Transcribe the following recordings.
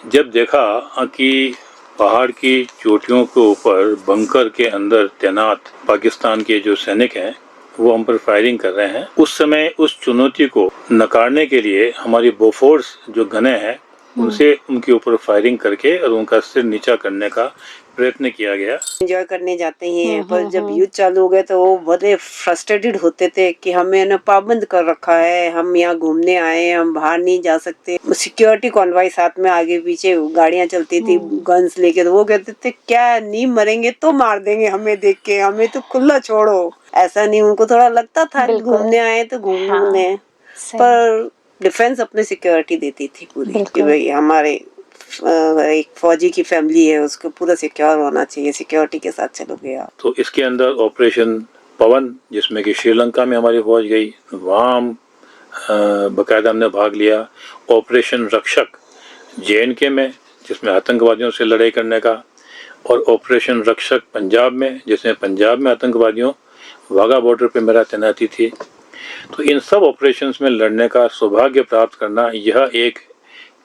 जब देखा कि पहाड़ की चोटियों के ऊपर बंकर के अंदर तैनात पाकिस्तान के जो सैनिक हैं वो हम पर फायरिंग कर रहे हैं, उस समय उस चुनौती को नकारने के लिए हमारी बोफोर्स जो गने हैं उनसे उनके ऊपर फायरिंग करके और उनका सिर नीचा करने का प्रयत्न किया गया। एंजॉय करने जाते हैं, पर जब युद्ध चालू हो गया तो वो बड़े फ्रस्ट्रेटेड होते थे कि हमें ना पाबंद कर रखा है, हम यहाँ घूमने आए हैं, हम बाहर नहीं जा सकते। सिक्योरिटी कॉन्वॉय साथ में आगे पीछे गाड़ियां चलती थी गन्स लेके, तो वो कहते थे क्या नहीं मरेंगे तो मार देंगे हमें देख के, हमें तो खुला छोड़ो। ऐसा नहीं, उनको थोड़ा लगता था घूमने आए तो घूम लें, पर डिफेंस अपनी सिक्योरिटी देती थी पूरी कि भाई हमारे एक फौजी की फैमिली है, उसको पूरा सिक्योर होना चाहिए, सिक्योरिटी के साथ चलोगे आप। तो इसके अंदर ऑपरेशन पवन, जिसमें कि श्रीलंका में हमारी फौज गई, वहाँ हम बाकायदा हमने भाग लिया। ऑपरेशन रक्षक JNK में, जिसमें आतंकवादियों से लड़ाई करने का, और ऑपरेशन रक्षक पंजाब में, जिसमें पंजाब में आतंकवादियों वाघा बॉर्डर पे मेरा तैनाती थी। तो इन सब ऑपरेशंस में लड़ने का सौभाग्य प्राप्त करना यह एक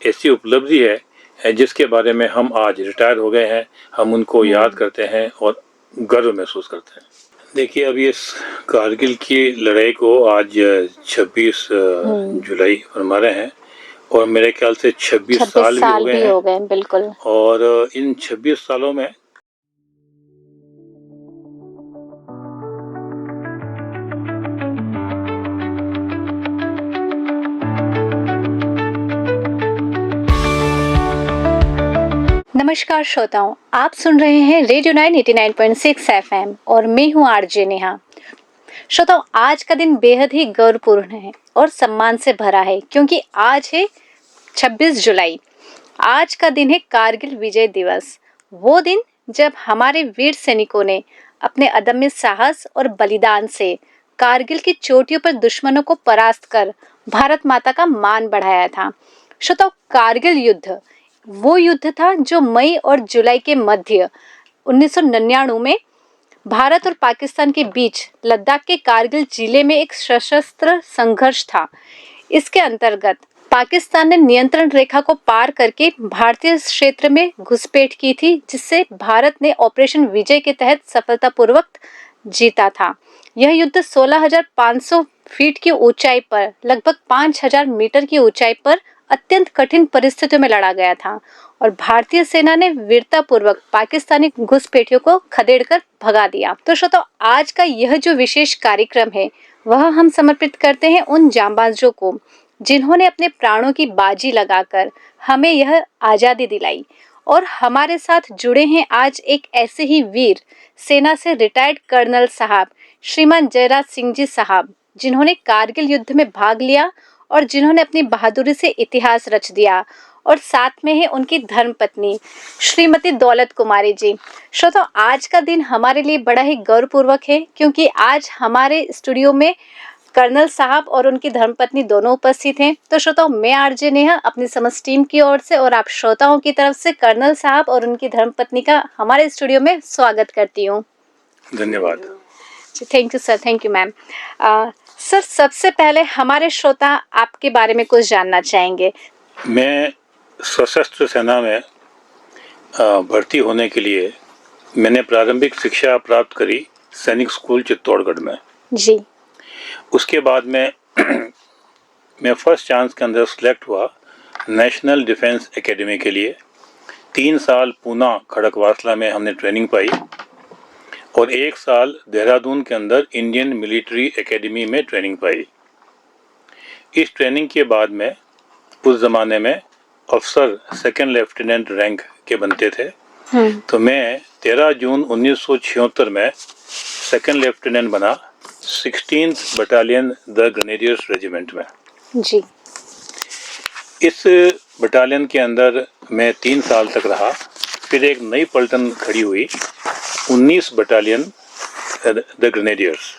ऐसी उपलब्धि है जिसके बारे में हम आज रिटायर हो गए हैं, हम उनको याद करते हैं और गर्व महसूस करते हैं। देखिए, अभी इस कारगिल की लड़ाई को आज 26 जुलाई मना रहे हैं और मेरे ख्याल से 26 साल भी हो गए हैं। बिल्कुल। और इन 26 सालों में नमस्कार श्रोताओं, आप सुन रहे हैं रेडियो 89.6 FM और मैं हूं RJ नेहा। श्रोताओं, आज का दिन बेहद ही गौरवपूर्ण है और सम्मान से भरा है, क्योंकि आज है 26 जुलाई। आज का दिन है कारगिल विजय दिवस, वो दिन जब हमारे वीर सैनिकों ने अपने अदम्य साहस और बलिदान से कारगिल की चोटियों पर दुश्मनों को परास्त कर भारत माता का मान बढ़ाया था। श्रोताओं, कारगिल युद्ध वो युद्ध था जो मई और जुलाई के मध्य 1999 में भारत और पाकिस्तान के बीच लद्दाख के कारगिल जिले में एक सशस्त्र संघर्ष था। इसके अंतर्गत पाकिस्तान ने नियंत्रण रेखा को पार करके भारतीय क्षेत्र में घुसपैठ की थी, जिससे भारत ने ऑपरेशन विजय के तहत सफलतापूर्वक जीता था। यह युद्ध 16,500 फीट की ऊंचाई पर लगभग 5,000 मीटर की ऊंचाई पर अत्यंत कठिन परिस्थितियों में लड़ा गया था और भारतीय सेना ने वीरतापूर्वक पाकिस्तानी घुसपैठियों को खदेड़कर भगा दिया। तो श्रोताओ, आज का यह जो विशेष कार्यक्रम है वह हम समर्पित करते हैं उन जांबाजों को जिन्होंने अपने प्राणों की बाजी लगाकर हमें यह आजादी दिलाई। और हमारे साथ जुड़े हैं आज एक ऐसे ही वीर, सेना से रिटायर्ड कर्नल साहब श्रीमान जयराज सिंह जी साहब, जिन्होंने कारगिल युद्ध में भाग लिया और जिन्होंने अपनी बहादुरी से इतिहास रच दिया। और साथ में है उनकी धर्मपत्नी श्रीमती दौलत कुमारी जी। श्रोताओ, आज का दिन हमारे लिए बड़ा ही गौरवपूर्वक है, क्योंकि आज हमारे स्टूडियो में कर्नल साहब और उनकी धर्मपत्नी दोनों उपस्थित हैं। तो श्रोताओं, मैं RJ नेहा अपनी समस्त टीम की ओर से और आप श्रोताओं की तरफ से कर्नल साहब और उनकी धर्मपत्नी का हमारे स्टूडियो में स्वागत करती हूँ। धन्यवाद। Thank you sir, thank you ma'am. Sir, सबसे पहले हमारे श्रोता आपके बारे में कुछ जानना चाहेंगे। मैं सशस्त्र सेना में भर्ती होने के लिए मैंने प्रारंभिक शिक्षा प्राप्त करी सैनिक स्कूल चित्तौड़गढ़ में जी। उसके बाद में मैं फर्स्ट चांस के अंदर सिलेक्ट हुआ नेशनल डिफेंस एकेडमी के लिए। 3 साल पूना खड़कवासला में हमने ट्रेनिंग पाई और 1 साल देहरादून के अंदर इंडियन मिलिट्री एकेडमी में ट्रेनिंग पाई। इस ट्रेनिंग के बाद में उस ज़माने में अफसर सेकंड लेफ्टिनेंट रैंक के बनते थे। तो मैं 13 जून 1976 में सेकंड लेफ्टिनेंट बना 16th battalion the grenadiers regiment में जी। इस बटालियन के अंदर मैं 3 साल तक रहा। फिर एक नई पलटन खड़ी हुई 19 बटालियन द ग्रेनेडियर्स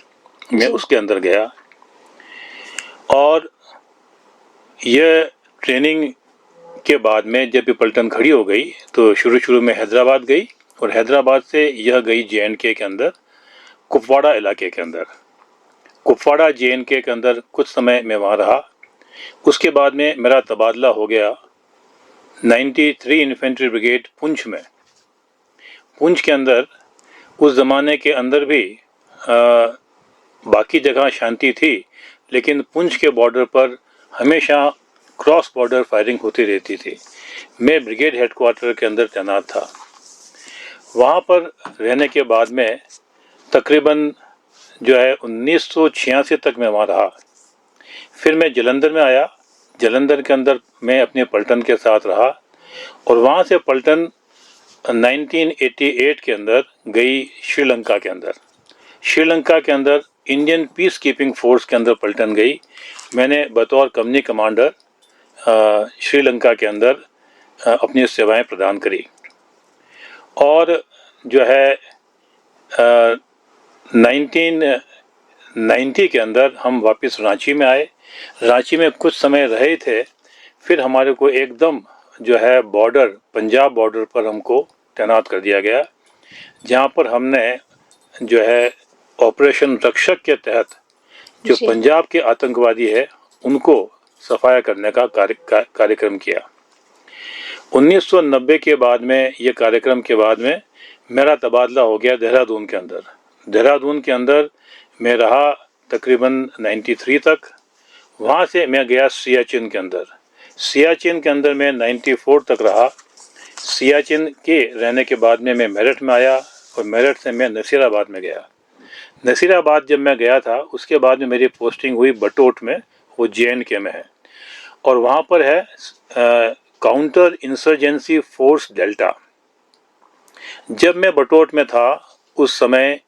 में, उसके अंदर गया। और यह ट्रेनिंग के बाद में जब ये पलटन खड़ी हो गई तो शुरू में हैदराबाद गई और हैदराबाद से यह गई JNK के अंदर कुपवाड़ा इलाके के अंदर। कुपवाड़ा JNK के अंदर कुछ समय मैं वहाँ रहा। उसके बाद में मेरा तबादला हो गया 93 इन्फेंट्री ब्रिगेड पुंछ में, पुंछ के अंदर उस ज़माने के अंदर भी बाकी जगह शांति थी, लेकिन पुंछ के बॉर्डर पर हमेशा क्रॉस बॉर्डर फायरिंग होती रहती थी। मैं ब्रिगेड हेडक्वार्टर के अंदर तैनात था। वहाँ पर रहने के बाद में तकरीबन जो है 1986 तक मैं वहाँ रहा। फिर मैं जालंधर में आया। जालंधर के अंदर मैं अपने पलटन के साथ रहा और वहाँ से पलटन 1988 के अंदर गई श्रीलंका के अंदर। श्रीलंका के अंदर इंडियन पीस कीपिंग फोर्स के अंदर पलटन गई। मैंने बतौर कंपनी कमांडर श्रीलंका के अंदर अपनी सेवाएं प्रदान करी और जो है 1990 के अंदर हम वापस रांची में आए। रांची में कुछ समय रहे थे, फिर हमारे को एकदम जो है बॉर्डर, पंजाब बॉर्डर पर हमको तैनात कर दिया गया, जहाँ पर हमने जो है ऑपरेशन रक्षक के तहत जो पंजाब के आतंकवादी है उनको सफाया करने का कार्यक्रम किया। 1990 के बाद में, ये कार्यक्रम के बाद में मेरा तबादला हो गया देहरादून के अंदर। देहरादून के अंदर मैं रहा तकरीबन 93 तक। वहाँ से मैं गया सियाचिन के अंदर। सियाचिन के अंदर मैं 94 तक रहा। सियाचिन के रहने के बाद में मैं मेरठ में आया और मेरठ से मैं नसीराबाद में गया। नसीराबाद जब मैं गया था उसके बाद में मेरी पोस्टिंग हुई बटोट में, वो JNK में है, और वहाँ पर है काउंटर इंसर्जेंसी फोर्स डेल्टा। जब मैं बटोट में था उस समय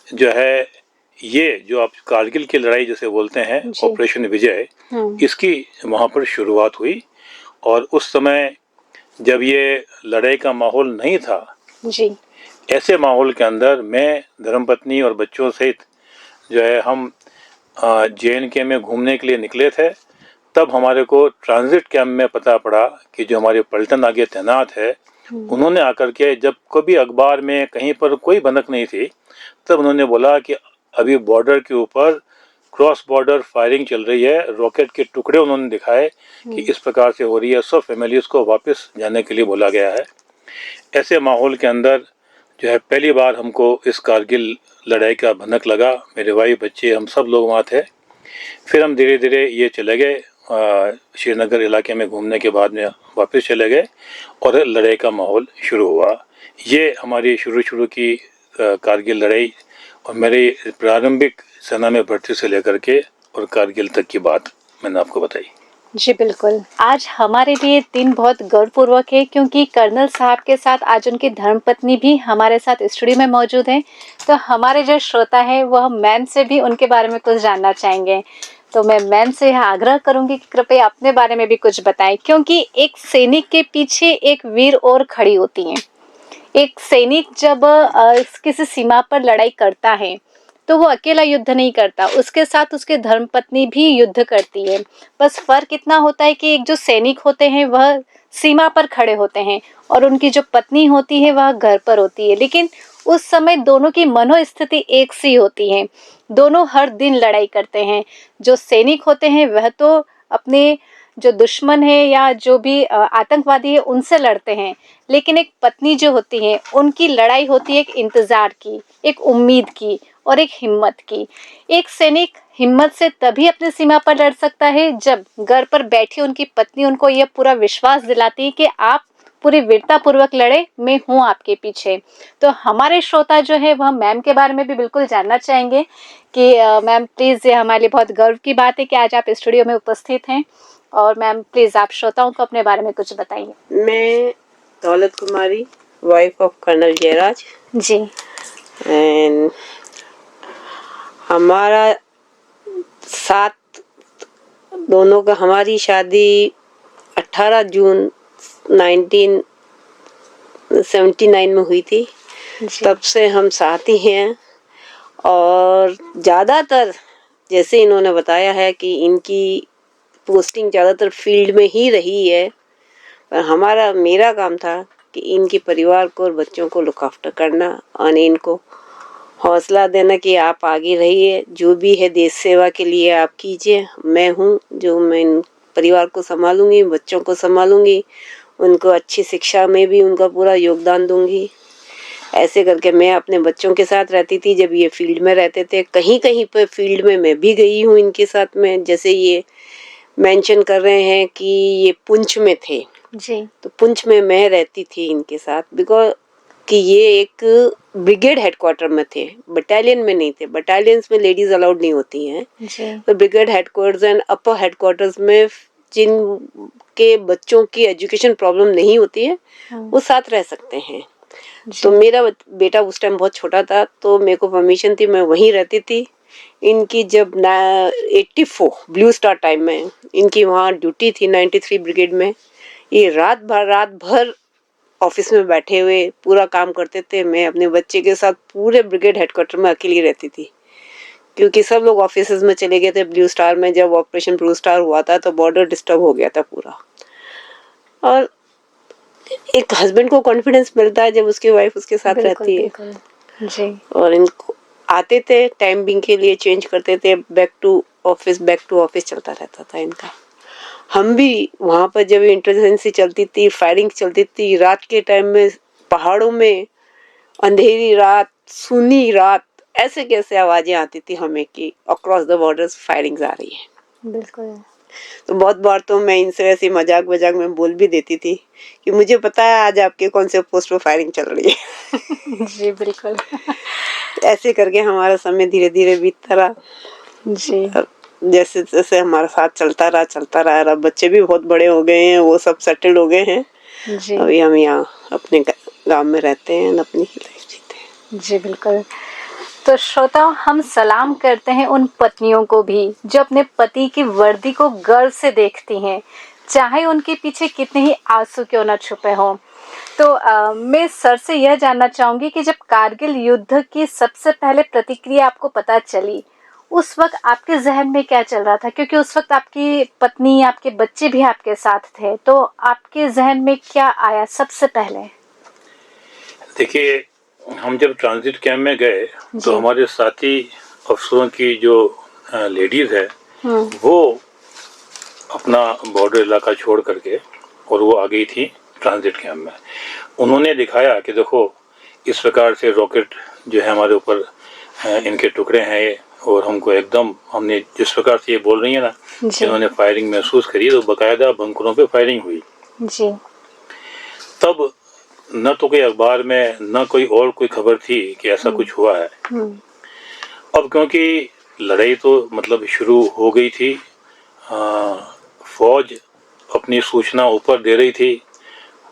जो है ये जो आप कारगिल की लड़ाई जैसे बोलते हैं, ऑपरेशन विजय, इसकी वहाँ पर शुरुआत हुई। और उस समय जब ये लड़ाई का माहौल नहीं था जी, ऐसे माहौल के अंदर मैं धर्मपत्नी और बच्चों सहित जो है हम JNK में घूमने के लिए निकले थे। तब हमारे को ट्रांजिट कैंप में पता पड़ा कि जो हमारे पलटन आगे तैनात है उन्होंने आकर के, जब कभी अखबार में कहीं पर कोई भनक नहीं थी, तब उन्होंने बोला कि अभी बॉर्डर के ऊपर क्रॉस बॉर्डर फायरिंग चल रही है। रॉकेट के टुकड़े उन्होंने दिखाए कि इस प्रकार से हो रही है, सब फैमिलीज को वापस जाने के लिए बोला गया है। ऐसे माहौल के अंदर जो है पहली बार हमको इस कारगिल लड़ाई का भनक लगा। मेरे भाई बच्चे हम सब लोग वहाँ थे। फिर हम धीरे धीरे ये चले गए श्रीनगर इलाके में घूमने के बाद में वापस चले गए और लड़ाई का माहौल शुरू हुआ। ये हमारी शुरू की कारगिल लड़ाई और मेरी प्रारंभिक सेना में भर्ती से लेकर के और कारगिल तक की बात मैंने आपको बताई। जी बिल्कुल। आज हमारे लिए दिन बहुत गौरवपूर्वक है क्योंकि कर्नल साहब के साथ आज उनकी धर्मपत्नी भी हमारे साथ स्टूडियो में मौजूद हैं। तो हमारे जो श्रोता हैं वह मैम से भी उनके बारे में कुछ जानना चाहेंगे। तो मैं मैम से यह आग्रह करूंगी कि कृपया अपने बारे में भी कुछ बताएं, क्योंकि एक सैनिक के पीछे एक वीर और खड़ी होती हैं। एक सैनिक जब किसी सीमा पर लड़ाई करता है तो वो अकेला युद्ध नहीं करता, उसके साथ उसके धर्मपत्नी भी युद्ध करती है। बस फर्क इतना होता है कि एक जो सैनिक होते हैं वह सीमा पर खड़े होते हैं और उनकी जो पत्नी होती है वह घर पर होती है, लेकिन उस समय दोनों की मनोस्थिति एक सी होती है। दोनों हर दिन लड़ाई करते हैं। जो सैनिक होते हैं वह तो अपने जो दुश्मन है या जो भी आतंकवादी है उनसे लड़ते हैं, लेकिन एक पत्नी जो होती है उनकी लड़ाई होती है एक इंतजार की, एक उम्मीद की और एक हिम्मत की। एक सैनिक हिम्मत से तभी अपनी सीमा पर लड़ सकता है जब घर पर बैठी उनकी पत्नी उनको यह पूरा विश्वास दिलाती है कि आप पूरी वीरता पूर्वक लड़े, मैं हूँ आपके पीछे। तो हमारे श्रोता जो है वह मैम के बारे में भी बिल्कुल जानना चाहेंगे कि मैम प्लीज़, ये हमारे लिए बहुत गर्व की बात है कि आज आप स्टूडियो में उपस्थित हैं। और मैम प्लीज़ आप श्रोताओं को अपने बारे में कुछ बताइए। मैं Daulat Kumari, wife of colonel Jayraj ji. And हमारा साथ दोनों का, हमारी शादी 18 जून 1979 में हुई थी। तब से हम साथ ही हैं और ज़्यादातर जैसे इन्होंने बताया है कि इनकी पोस्टिंग ज़्यादातर फील्ड में ही रही है, पर मेरा काम था कि इनके परिवार को और बच्चों को लुक आफ्टर करना और इनको हौसला देना कि आप आगे रहिए, जो भी है देश सेवा के लिए आप कीजिए। मैं हूँ जो मैं इन परिवार को संभालूंगी, बच्चों को संभालूंगी उनको अच्छी शिक्षा में भी उनका पूरा योगदान दूंगी। ऐसे करके मैं अपने बच्चों के साथ रहती थी जब ये फील्ड में रहते थे। कहीं कहीं पर फील्ड में मैं भी गई हूँ इनके साथ में, जैसे ये मेंशन कर रहे हैं कि ये पुंछ में थे जी। तो पुंछ में मैं रहती थी इनके साथ, बिकॉज कि ये एक ब्रिगेड हेडक्वार्टर में थे, बटालियन में नहीं थे। बटालियंस में लेडीज अलाउड नहीं होती हैं, जी। तो brigade headquarters and upper headquarters में जिन के बच्चों की एजुकेशन प्रॉब्लम नहीं होती है वो साथ रह सकते हैं। तो मेरा बेटा उस टाइम बहुत छोटा था, तो मेरे को परमिशन थी, मैं वहीं रहती थी। इनकी जब 84 ब्लू स्टार टाइम में इनकी वहाँ ड्यूटी थी 93 ब्रिगेड में। ये रात भर ऑफिस में बैठे हुए पूरा काम करते थे। मैं अपने बच्चे के साथ पूरे ब्रिगेड हेडक्वार्टर में अकेली रहती थी, क्योंकि सब लोग ऑफिसेज में चले गए थे। ब्लू स्टार में जब ऑपरेशन ब्लू स्टार हुआ था तो बॉर्डर डिस्टर्ब हो गया था पूरा। और एक हस्बैंड को कॉन्फिडेंस मिलता है जब उसकी वाइफ उसके साथ रहती है। जी। और इनको आते थे टाइम बिंग के लिए, चेंज करते थे, बैक टू ऑफिस चलता रहता था इनका। हम भी वहां पर जब इंटरजेंसी चलती थी, फायरिंग चलती थी रात के टाइम में, पहाड़ों में अंधेरी रात, सुनी रात, ऐसे कैसे आवाजें आती थी हमें कि अक्रॉस द बॉर्डर्स फायरिंग आ रही है। बिल्कुल। तो बहुत बार तो मैं इनसे ऐसे मजाक में बोल भी देती थी कि मुझे पता है आज आपके कौन से पोस्ट पर फायरिंग चल रही है। जी बिल्कुल। ऐसे करके हमारा समय धीरे धीरे बीतता रहा। जी। जैसे जैसे हमारा साथ चलता रहा। अब बच्चे भी बहुत बड़े हो गए हैं, वो सब सेटल्ड हो गए हैं। जी। अभी हम यहाँ अपने गांव में रहते हैं, अपनी ही लाइफ जीते हैं। जी बिल्कुल। तो श्रोताओं, हम सलाम करते हैं उन पत्नियों को भी जो अपने पति की वर्दी को गर्व से देखती हैं, चाहे उनके पीछे कितने ही आंसू क्यों न छुपे हों। तो मैं सर से यह जानना चाहूँगी कि जब कारगिल युद्ध की सबसे पहले प्रतिक्रिया आपको पता चली, उस वक्त आपके जहन में क्या चल रहा था? क्योंकि उस वक्त आपकी पत्नी, आपके बच्चे भी आपके साथ थे, तो आपके जहन में क्या आया सबसे पहले? देखिए, हम जब ट्रांजिट कैंप में गए तो हमारे साथी अफसरों की जो लेडीज है वो अपना बॉर्डर इलाका छोड़ करके और वो आ गई थी ट्रांजिट कैंप में। उन्होंने दिखाया कि देखो इस प्रकार से रॉकेट जो है हमारे ऊपर इनके टुकड़े हैं ये, और हमको एकदम, हमने जिस प्रकार से ये बोल रही है ना कि उन्होंने फायरिंग महसूस करी, तो बाकायदा बंकरों पे फायरिंग हुई। जी। तब न तो कोई अखबार में न कोई और कोई खबर थी कि ऐसा कुछ हुआ है। अब क्योंकि लड़ाई तो मतलब शुरू हो गई थी, फौज अपनी सूचना ऊपर दे रही थी।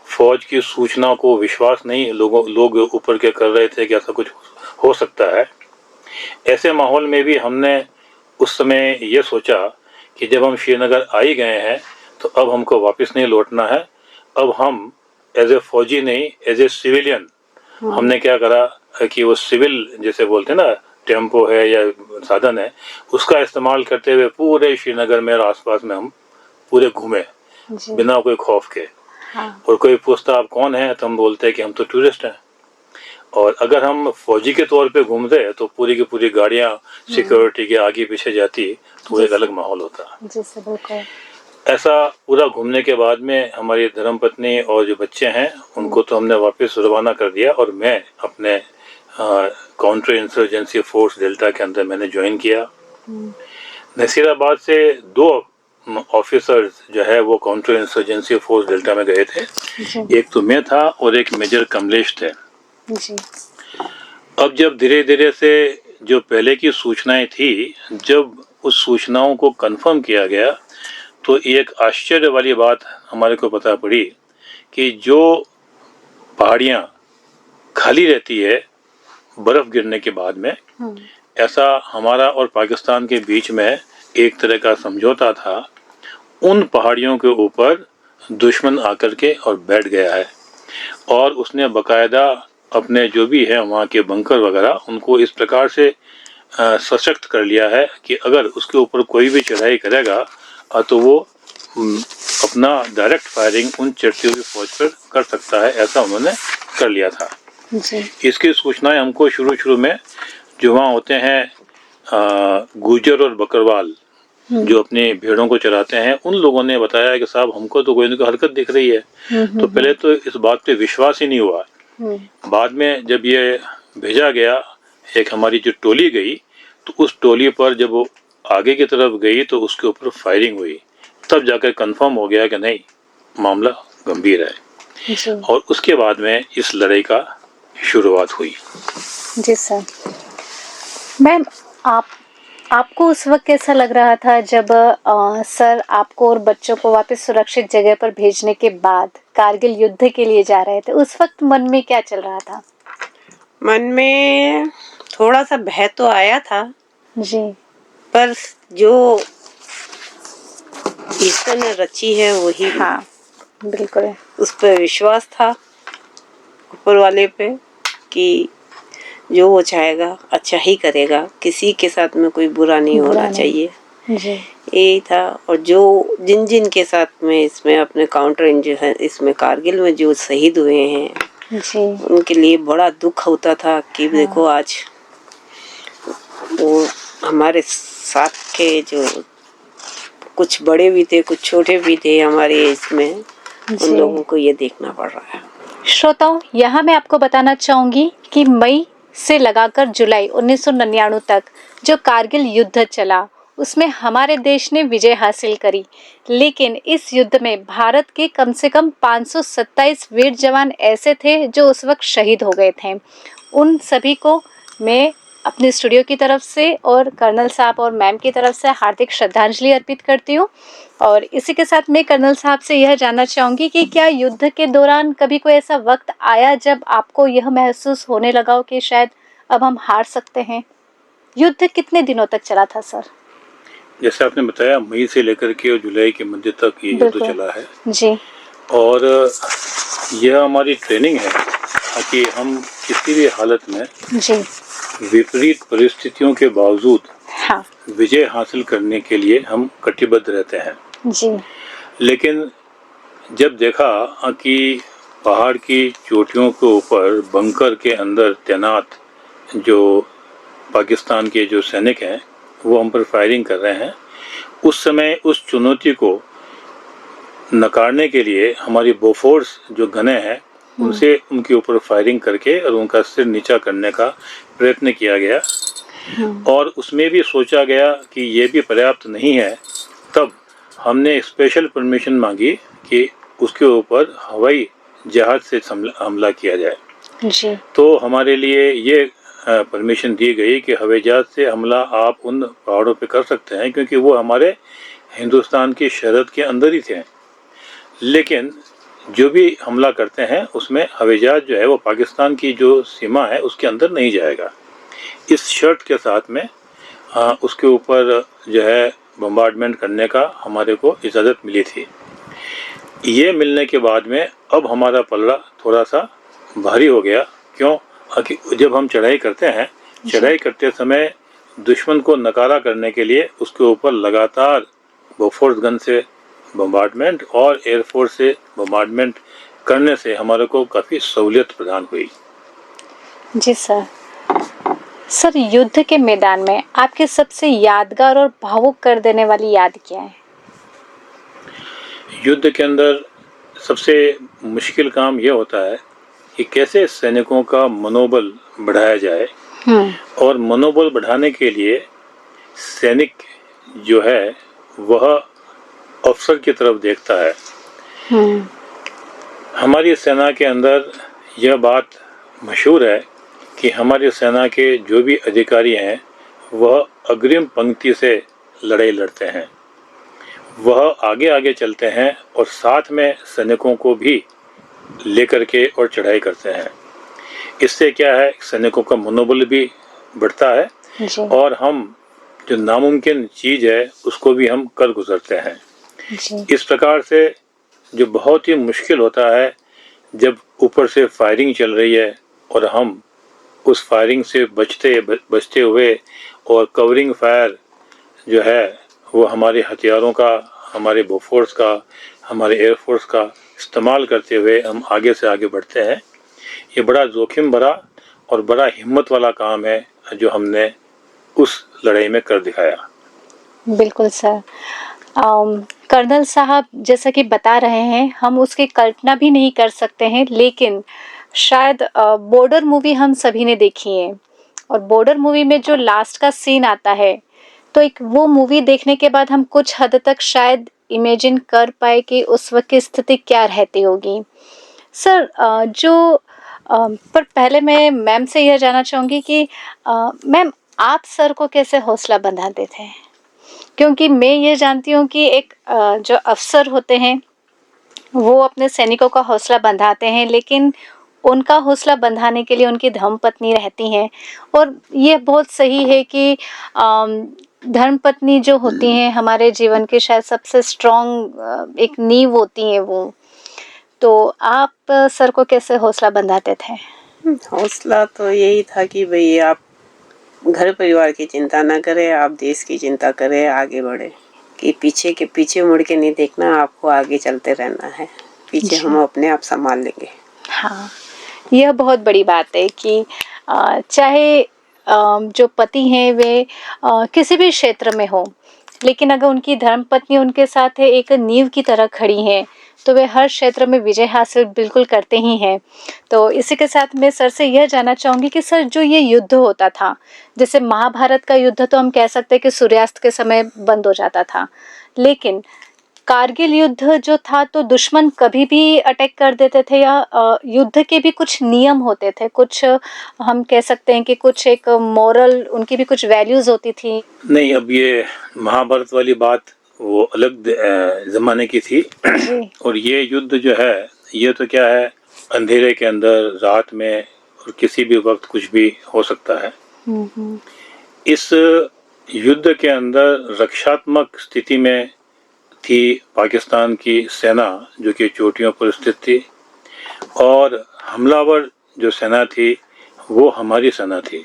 फौज की सूचना को विश्वास नहीं लोग ऊपर के कर रहे थे कि ऐसा कुछ हो सकता है। ऐसे माहौल में भी हमने उस समय ये सोचा कि जब हम श्रीनगर आ ही गए हैं तो अब हमको वापस नहीं लौटना है। अब हम एज ए फौजी नहीं, एज ए सिविलियन हमने क्या करा कि वो सिविल जैसे बोलते हैं ना, टेम्पो है या साधन है, उसका इस्तेमाल करते हुए पूरे श्रीनगर में और आसपास में हम पूरे घूमे बिना कोई खौफ के। और कोई पूछता आप कौन है तो हम बोलते हैं कि हम तो टूरिस्ट हैं। और अगर हम फौजी के तौर पे घूमते तो पूरी की पूरी गाड़ियां सिक्योरिटी के आगे पीछे जाती, तो एक अलग माहौल होता। ऐसा पूरा घूमने के बाद में हमारी धर्मपत्नी और जो बच्चे हैं उनको तो हमने वापस रवाना कर दिया, और मैं अपने काउंटर इंसर्जेंसी फोर्स डेल्टा के अंदर मैंने ज्वाइन किया। नसीराबाद से 2 ऑफिसर्स जो है वो काउंटर इंसर्जेंसी फोर्स डेल्टा में गए थे। एक तो मैं था और एक मेजर कमलेश थे। अब जब धीरे धीरे से जो पहले की सूचनाएं थी, जब उस सूचनाओं को कंफर्म किया गया तो एक आश्चर्य वाली बात हमारे को पता पड़ी कि जो पहाड़ियाँ खाली रहती है बर्फ गिरने के बाद में, ऐसा हमारा और पाकिस्तान के बीच में एक तरह का समझौता था। उन पहाड़ियों के ऊपर दुश्मन आकर के और बैठ गया है, और उसने बाकायदा अपने जो भी है वहाँ के बंकर वगैरह उनको इस प्रकार से सशक्त कर लिया है कि अगर उसके ऊपर कोई भी चढ़ाई करेगा तो वो अपना डायरेक्ट फायरिंग उन चढ़ती हुई फौज पर कर सकता है, ऐसा उन्होंने कर लिया था। इसकी सूचनाएं हमको शुरू में जो वहाँ होते हैं गुर्जर और बकरवाल, जो अपने भेड़ों को चराते हैं, उन लोगों ने बताया कि साहब हमको तो कोई ना कोई हरकत दिख रही है। तो पहले तो इस बात पे विश्वास ही नहीं हुआ। बाद में जब ये भेजा गया, एक हमारी जो टोली गई, तो उस टोली पर जब वो आगे की तरफ गई तो उसके ऊपर फायरिंग हुई, तब जाकर कंफर्म हो गया कि नहीं, मामला गंभीर है। जी। और उसके बाद में इस लड़ाई का शुरुआत हुई। जी सर। मैम, आपको उस वक्त कैसा लग रहा था जब सर आपको और बच्चों को वापस सुरक्षित जगह पर भेजने के बाद कारगिल युद्ध के लिए जा रहे थे? उस वक्त मन में क्या चल रहा था? मन में थोड़ा सा भय तो आया था जी। पर जो ईश्वर ने रची है वही, हाँ, बिल्कुल। उस पर विश्वास था ऊपर वाले पे कि जो वो चाहेगा अच्छा ही करेगा, किसी के साथ में कोई बुरा नहीं होना चाहिए। जी। यही था। और जो जिन के साथ में इसमें अपने काउंटर इंजन इसमें कारगिल में जो शहीद हुए हैं, जी, उनके लिए बड़ा दुख होता था कि देखो आज वो हमारे साथ के जो कुछ बड़े भी थे, कुछ छोटे भी थे हमारे इसमें, उन लोगों को ये देखना पड़ रहा है। श्रोताओं, यहाँ मैं आपको बताना चाहूंगी कि मई से लगाकर जुलाई 1999 तक जो कारगिल युद्ध चला, उसमें हमारे देश ने विजय हासिल करी। लेकिन इस युद्ध में भारत के कम से कम 527 वीर जवान ऐसे थे जो उस वक्त शहीद हो गए थे। उन सभी को मैं अपने स्टूडियो की तरफ से और कर्नल साहब और मैम की तरफ से हार्दिक श्रद्धांजलि अर्पित करती हूँ। और इसी के साथ मैं कर्नल साहब से यह जानना चाहूँगी कि क्या युद्ध के दौरान कभी कोई ऐसा वक्त आया जब आपको यह महसूस होने लगा हो कि शायद अब हम हार सकते हैं? युद्ध कितने दिनों तक चला था सर? जैसे आपने बताया, मई से लेकर के जुलाई के मध्य तक ये युद्ध चला है जी। और यह हमारी ट्रेनिंग है ताकि हम किसी भी हालत में जी, विपरीत परिस्थितियों के बावजूद हाँ, विजय हासिल करने के लिए हम कटिबद्ध रहते हैं। जी, लेकिन जब देखा कि पहाड़ की चोटियों के ऊपर बंकर के अंदर तैनात जो पाकिस्तान के जो सैनिक हैं वो हम पर फायरिंग कर रहे हैं, उस समय उस चुनौती को नकारने के लिए हमारी बोफोर्स जो गने हैं उनसे उनके ऊपर फायरिंग करके और उनका सिर नीचा करने का प्रयत्न किया गया। और उसमें भी सोचा गया कि ये भी पर्याप्त नहीं है, तब हमने स्पेशल परमिशन मांगी कि उसके ऊपर हवाई जहाज से हमला किया जाए। जी, तो हमारे लिए ये परमिशन दी गई कि हवाई जहाज से हमला आप उन पहाड़ों पे कर सकते हैं क्योंकि वो हमारे हिंदुस्तान की शरत के अंदर ही थे। लेकिन जो भी हमला करते हैं उसमें हवाई जहाज जो है वो पाकिस्तान की जो सीमा है उसके अंदर नहीं जाएगा। इस शर्त के साथ में उसके ऊपर जो है बम्बार्डमेंट करने का हमारे को इजाज़त मिली थी। ये मिलने के बाद में अब हमारा पलड़ा थोड़ा सा भारी हो गया। क्यों? जब हम चढ़ाई करते हैं, चढ़ाई करते समय दुश्मन को नकारा करने के लिए उसके ऊपर लगातार बोफोर्स गन से बम्बार्डमेंट और एयरफोर्स से बम्बार्डमेंट करने से हमारे को काफ़ी सहूलियत प्रदान हुई। जी सर। सर, युद्ध के मैदान में आपके सबसे यादगार और भावुक कर देने वाली याद क्या है? युद्ध के अंदर सबसे मुश्किल काम यह होता है कि कैसे सैनिकों का मनोबल बढ़ाया जाए। और मनोबल बढ़ाने के लिए सैनिक जो है वह अफसर की तरफ देखता है। हमारी सेना के अंदर यह बात मशहूर है कि हमारी सेना के जो भी अधिकारी हैं वह अग्रिम पंक्ति से लड़ाई लड़ते हैं, वह आगे आगे चलते हैं और साथ में सैनिकों को भी लेकर के और चढ़ाई करते हैं। इससे क्या है, सैनिकों का मनोबल भी बढ़ता है जी, और हम जो नामुमकिन चीज़ है उसको भी हम कर गुजरते हैं। जी, इस प्रकार से जो बहुत ही मुश्किल होता है जब ऊपर से फायरिंग चल रही है और हम उस फायरिंग से बचते हुए और कवरिंग फायर जो है वो हमारे हथियारों का, हमारे बोफोर्स का, हमारे एयरफोर्स का इस्तेमाल करते हुए हम आगे से आगे बढ़ते हैं। ये बड़ा जोखिम भरा और बड़ा हिम्मत वाला काम है जो हमने उस लड़ाई में कर दिखाया। बिल्कुल सर। कर्नल साहब जैसा कि बता रहे हैं, हम उसकी कल्पना भी नहीं कर सकते हैं, लेकिन शायद बॉर्डर मूवी हम सभी ने देखी है, और बॉर्डर मूवी में जो लास्ट का सीन आता है, तो एक वो मूवी देखने के बाद हम कुछ हद तक शायद इमेजिन कर पाए कि उस वक्त की स्थिति क्या रहती होगी। सर पर पहले मैं मैम से यह जानना चाहूँगी कि मैम, आप सर को कैसे हौसला बंधाते थे? क्योंकि मैं ये जानती हूँ कि एक जो अफ़सर होते हैं, वो अपने सैनिकों का हौसला बंधाते हैं, लेकिन उनका हौसला बंधाने के लिए उनकी धर्मपत्नी रहती हैं, और ये बहुत सही है कि धर्मपत्नी जो होती हैं हमारे जीवन की शायद सबसे स्ट्रॉन्ग एक नींव होती हैं वो। तो आप सर को कैसे हौसला बंधाते थे? हौसला तो यही था कि भाई आप घर परिवार की चिंता ना करें, आप देश की चिंता करें, आगे बढ़े, कि पीछे के पीछे मुड़ के नहीं देखना, आपको आगे चलते रहना है, पीछे जी। हम अपने आप संभाल लेंगे। हाँ, यह बहुत बड़ी बात है कि चाहे जो पति हैं वे किसी भी क्षेत्र में हो, लेकिन अगर उनकी धर्मपत्नी उनके साथ है, एक नींव की तरह खड़ी हैं, तो वे हर क्षेत्र में विजय हासिल बिल्कुल करते ही हैं। तो इसी के साथ मैं सर से यह जानना चाहूँगी कि सर, जो ये युद्ध होता था, जैसे महाभारत का युद्ध तो हम कह सकते हैं कि सूर्यास्त के समय बंद हो जाता था, लेकिन कारगिल युद्ध जो था तो दुश्मन कभी भी अटैक कर देते थे, या युद्ध के भी कुछ नियम होते थे, कुछ हम कह सकते हैं कि कुछ एक मॉरल उनकी भी कुछ वैल्यूज होती थी? नहीं, अब ये महाभारत वाली बात वो अलग जमाने की थी। जी। और ये युद्ध जो है, ये तो क्या है, अंधेरे के अंदर, रात में, और किसी भी वक्त कुछ भी हो सकता है। इस युद्ध के अंदर रक्षात्मक स्थिति में थी पाकिस्तान की सेना, जो कि चोटियों पर स्थित थी, और हमलावर जो सेना थी वो हमारी सेना थी।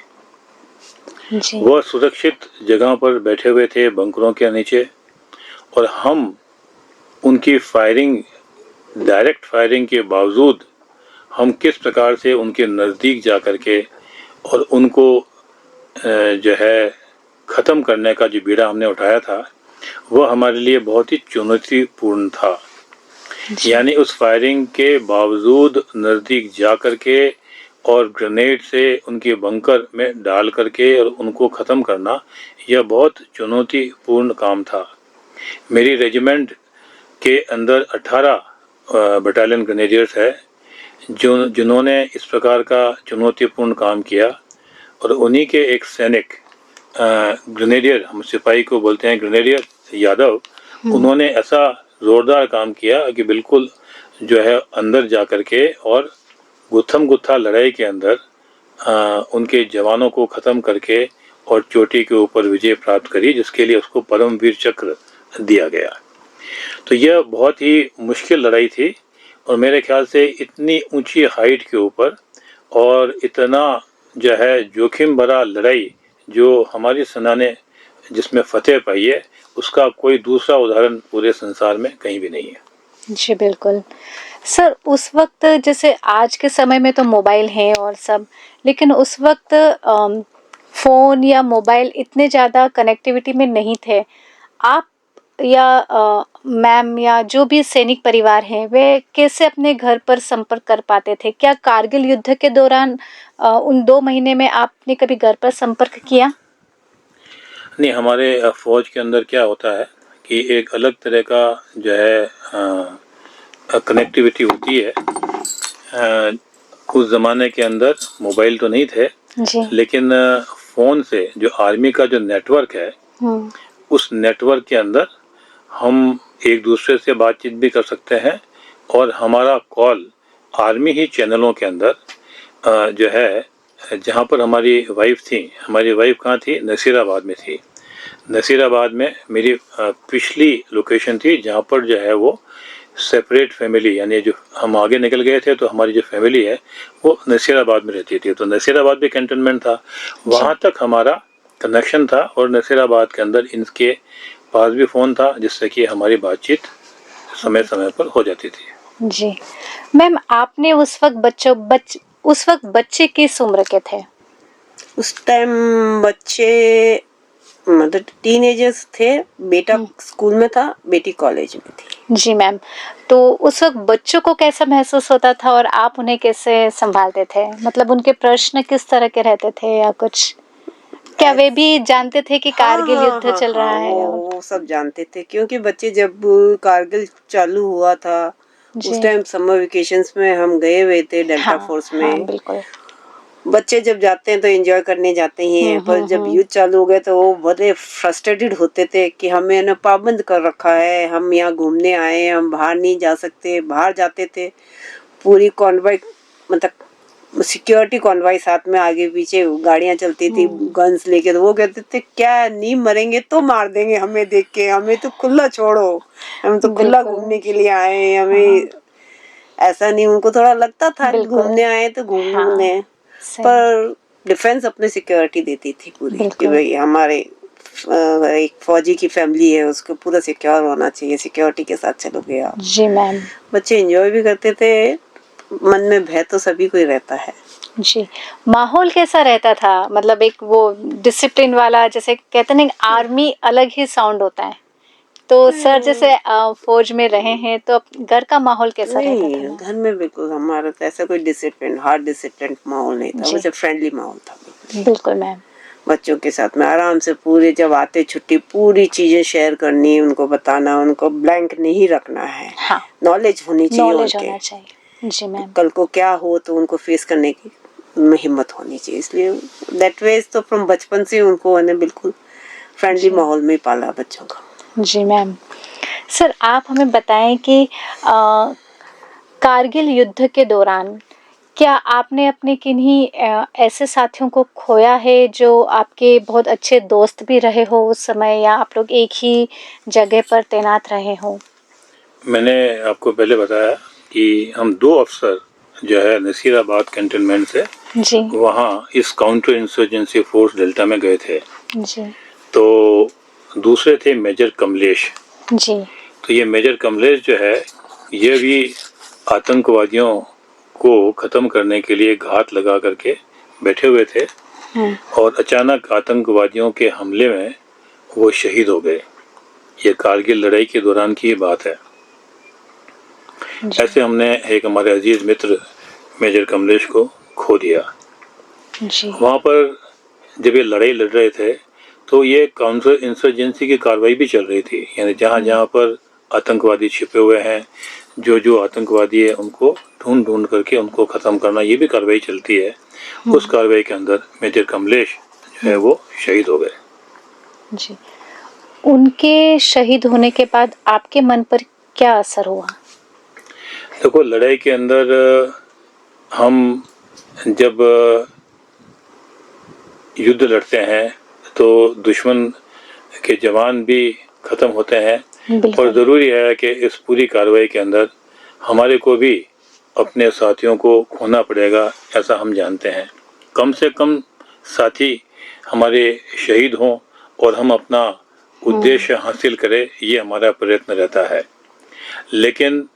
जी। वह सुरक्षित जगहों पर बैठे हुए थे, बंकरों के नीचे, और हम उनकी फायरिंग, डायरेक्ट फायरिंग के बावजूद हम किस प्रकार से उनके नज़दीक जा कर के और उनको जो है ख़त्म करने का जो बीड़ा हमने उठाया था, वह हमारे लिए बहुत ही चुनौतीपूर्ण था। यानी उस फायरिंग के बावजूद नज़दीक जा कर के और ग्रेनेड से उनके बंकर में डाल करके और उनको ख़त्म करना, यह बहुत चुनौतीपूर्ण काम था। मेरी रेजिमेंट के अंदर 18 बटालियन ग्रेनेडियर्स है जिन्होंने इस प्रकार का चुनौतीपूर्ण काम किया, और उन्हीं के एक सैनिक, ग्रेनेडियर, हम सिपाही को बोलते हैं ग्रेनेडियर यादव, उन्होंने ऐसा ज़ोरदार काम किया कि बिल्कुल जो है अंदर जा कर के और गुत्थम गुत्था लड़ाई के अंदर उनके जवानों को ख़त्म करके और चोटी के ऊपर विजय प्राप्त करी, जिसके लिए उसको परमवीर चक्र दिया गया। तो यह बहुत ही मुश्किल लड़ाई थी, और मेरे ख्याल से इतनी ऊंची हाइट के ऊपर और इतना जो है जोखिम भरा लड़ाई जो हमारी सेना ने जिसमें फतेह पाई है, उसका कोई दूसरा उदाहरण पूरे संसार में कहीं भी नहीं है। जी बिल्कुल। सर, उस वक्त जैसे आज के समय में तो मोबाइल हैं और सब, लेकिन उस वक्त फ़ोन या मोबाइल इतने ज़्यादा कनेक्टिविटी में नहीं थे। आप या मैम या जो भी सैनिक परिवार हैं, वे कैसे अपने घर पर संपर्क कर पाते थे? क्या कारगिल युद्ध के दौरान उन 2 महीने में आपने कभी घर पर संपर्क किया? नहीं, हमारे फौज के अंदर क्या होता है कि एक अलग तरह का जो है कनेक्टिविटी होती है। उस ज़माने के अंदर मोबाइल तो नहीं थे, जी। लेकिन फ़ोन से जो आर्मी का जो नेटवर्क है, उस नेटवर्क के अंदर हम एक दूसरे से बातचीत भी कर सकते हैं, और हमारा कॉल आर्मी ही चैनलों के अंदर जो है, जहाँ पर हमारी वाइफ थी, हमारी वाइफ कहाँ थी, नसीराबाद में थी। नसीराबाद में मेरी पिछली लोकेशन थी, जहाँ पर जो है वो सेपरेट फैमिली, यानी जो हम आगे निकल गए थे तो हमारी जो फैमिली है वो नसीराबाद में रहती थी। तो नसीराबाद भी कैंटोनमेंट था, वहाँ तक हमारा कनेक्शन था, और नसीराबाद के अंदर इनके पास भी फ़ोन था, जिससे कि हमारी बातचीत समय समय पर हो जाती थी। जी। मैम, आपने उस वक्त बच्चे किस उम्र के थे? उस टाइम बच्चे मतलब टीनेजर्स थे, बेटा स्कूल में था, बेटी कॉलेज में थी। जी मैम, तो उस वक्त बच्चों को कैसा महसूस होता था और आप उन्हें कैसे संभालते थे? मतलब उनके प्रश्न किस तरह के रहते थे या कुछ? क्या वे भी जानते थे कि कारगिल युद्ध चल रहा है? वो सब जानते थे, क्योंकि बच्चे जब कारगिल चालू हुआ था जी। उस टाइम समर वेकेशंस में हम गए हुए थे डेल्टा हाँ, फोर्स हाँ, में। बिल्कुल। बच्चे जब जाते हैं तो एंजॉय करने जाते ही हैं, पर जब युद्ध चालू हो गए तो वो बड़े फ्रस्ट्रेटेड होते थे कि हमें ना पाबंद कर रखा है, हम यहाँ घूमने आए हैं, हम बाहर नहीं जा सकते। बाहर जाते थे पूरी कॉन्वॉय, मतलब सिक्योरिटी कॉन्वॉय साथ में, आगे पीछे गाड़ियां चलती थी गन्स लेके, तो वो कहते थे क्या नहीं मरेंगे तो मार देंगे हमें देख के, हमें तो खुला छोड़ो, हम तो खुला बिल्कुल। घूमने के लिए आए हैं, हमें ऐसा नहीं। उनको थोड़ा लगता था कि बिल्कुल। घूमने आए तो घूम हाँ, लें, सही। पर डिफेंस अपने सिक्योरिटी देती थी पूरी कि बिल्कुल। भाई हमारे एक फौजी की फैमिली है, उसको पूरा सिक्योर होना चाहिए, सिक्योरिटी के साथ चलोगे आप। जी मैम। बच्चे एंजॉय भी करते थे, मन में भय तो सभी को ही रहता है। जी, माहौल कैसा रहता था? मतलब एक वो डिसिप्लिन वाला, जैसे कहते हैं ना आर्मी अलग ही साउंड होता है, तो सर जैसे फौज में रहे हैं तो घर का माहौल कैसा रहता नहीं, था? घर में बिल्कुल हमारा तो ऐसा कोई डिसिप्लिन, हार्ड डिसिप्लिन माहौल नहीं था, जी। वैसे फ्रेंडली माहौल था बिल्कुल। बिल्कुल मैम। बच्चों के साथ में आराम से पूरे जब आते छुट्टी पूरी चीजें शेयर करनी, उनको बताना, उनको ब्लैंक नहीं रखना है। हाँ, नॉलेज होनी चाहिए नॉलेज उनके, होना चाहिए। जी मैम। कल को क्या हो तो उनको फेस करने की हिम्मत होनी चाहिए। इसलिए दैट वेज तो फ्रॉम बचपन से उनको मैंने बिल्कुल फ्रेंडली माहौल में पाला बच्चों का। जी मैम। सर आप हमें बताएं कि कारगिल युद्ध के दौरान क्या आपने अपने किन्हीं ऐसे साथियों को खोया है जो आपके बहुत अच्छे दोस्त भी रहे हो उस समय, या आप लोग एक ही जगह पर तैनात रहे हो? मैंने आपको पहले बताया कि हम 2 अफसर जो है नसीराबाद कैंटोनमेंट से जी। वहाँ इस काउंटर इंसर्जेंसी फोर्स डेल्टा में गए थे। जी। तो दूसरे थे मेजर कमलेश। जी। तो ये मेजर कमलेश जो है ये भी आतंकवादियों को ख़त्म करने के लिए घात लगा करके बैठे हुए थे, और अचानक आतंकवादियों के हमले में वो शहीद हो गए। ये कारगिल लड़ाई के दौरान की बात है। ऐसे हमने एक हमारे अजीज मित्र मेजर कमलेश को खो दिया। जी। वहाँ पर जब ये लड़ाई लड़ रहे थे तो ये काउंटर इंसर्जेंसी की कार्रवाई भी चल रही थी, यानी जहाँ जहाँ पर आतंकवादी छिपे हुए हैं, जो जो आतंकवादी है उनको ढूंढ ढूंढ करके उनको ख़त्म करना, ये भी कार्रवाई चलती है। उस कार्रवाई के अंदर मेजर कमलेश जो है वो शहीद हो गए। जी। उनके शहीद होने के बाद आपके मन पर क्या असर हुआ? देखो, लड़ाई के अंदर हम जब युद्ध लड़ते हैं तो दुश्मन के जवान भी ख़त्म होते हैं, और ज़रूरी है कि इस पूरी कार्रवाई के अंदर हमारे को भी अपने साथियों को खोना पड़ेगा, ऐसा हम जानते हैं। कम से कम साथी हमारे शहीद हों और हम अपना उद्देश्य हासिल करें, ये हमारा प्रयत्न रहता है। लेकिन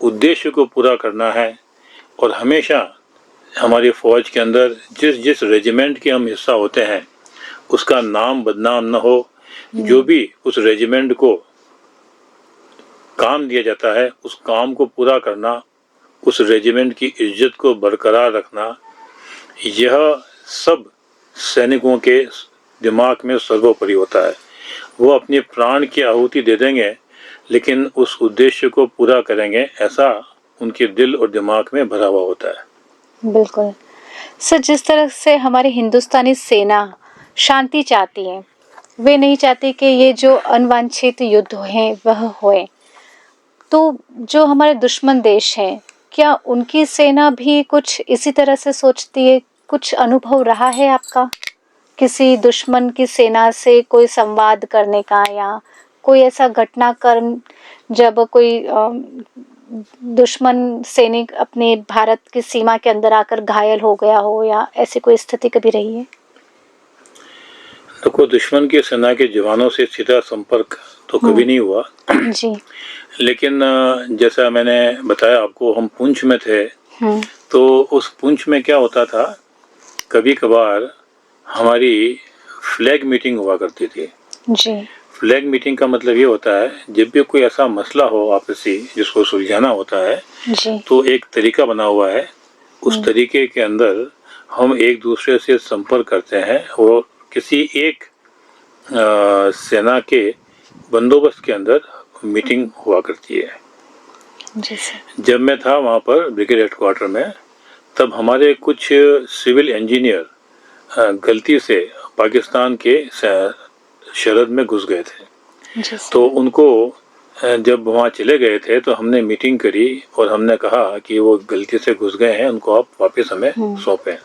उद्देश्य को पूरा करना है, और हमेशा हमारी फ़ौज के अंदर जिस जिस रेजिमेंट के हम हिस्सा होते हैं उसका नाम बदनाम न हो। जो भी उस रेजिमेंट को काम दिया जाता है उस काम को पूरा करना, उस रेजिमेंट की इज्जत को बरकरार रखना, यह सब सैनिकों के दिमाग में सर्वोपरि होता है। वो अपने प्राण की आहुति दे देंगे लेकिन उस उद्देश्य को पूरा करेंगे, ऐसा उनके दिल और दिमाग में भरा हुआ होता है। बिल्कुल सर, जिस तरह से हमारी हिंदुस्तानी सेना शांति चाहती है, वे नहीं चाहती कि ये जो अनवांछित युद्ध हैं वह होए, तो जो हमारे दुश्मन देश हैं, क्या उनकी सेना भी कुछ इसी तरह से सोचती है? कुछ अनुभव रहा है आपका किसी दुश्मन की सेना से कोई संवाद करने का, या कोई ऐसा घटनाक्रम जब कोई दुश्मन सैनिक अपने भारत की सीमा के अंदर आकर घायल हो गया हो, या ऐसी कोई स्थिति कभी रही है? देखो, दुश्मन की सेना के जवानों से सीधा संपर्क तो कभी नहीं हुआ जी। लेकिन जैसा मैंने बताया आपको, हम पुंछ में थे, तो उस पुंछ में क्या होता था, कभी कभार हमारी फ्लैग मीटिंग हुआ करती थी। जी। फ्लैग मीटिंग का मतलब ये होता है जब भी कोई ऐसा मसला हो आपसी जिसको सुलझाना होता है जी। तो एक तरीका बना हुआ है, उस तरीके के अंदर हम एक दूसरे से संपर्क करते हैं और किसी एक सेना के बंदोबस्त के अंदर मीटिंग हुआ करती है। जी सर। जब मैं था वहाँ पर ब्रिगेड हेडक्वार्टर में, तब हमारे कुछ सिविल इंजीनियर गलती से पाकिस्तान के सरहद में घुस गए थे। जी सर। तो उनको जब वहाँ चले गए थे तो हमने मीटिंग करी और हमने कहा कि वो गलती से घुस गए हैं, उनको आप वापस हमें सौंपें।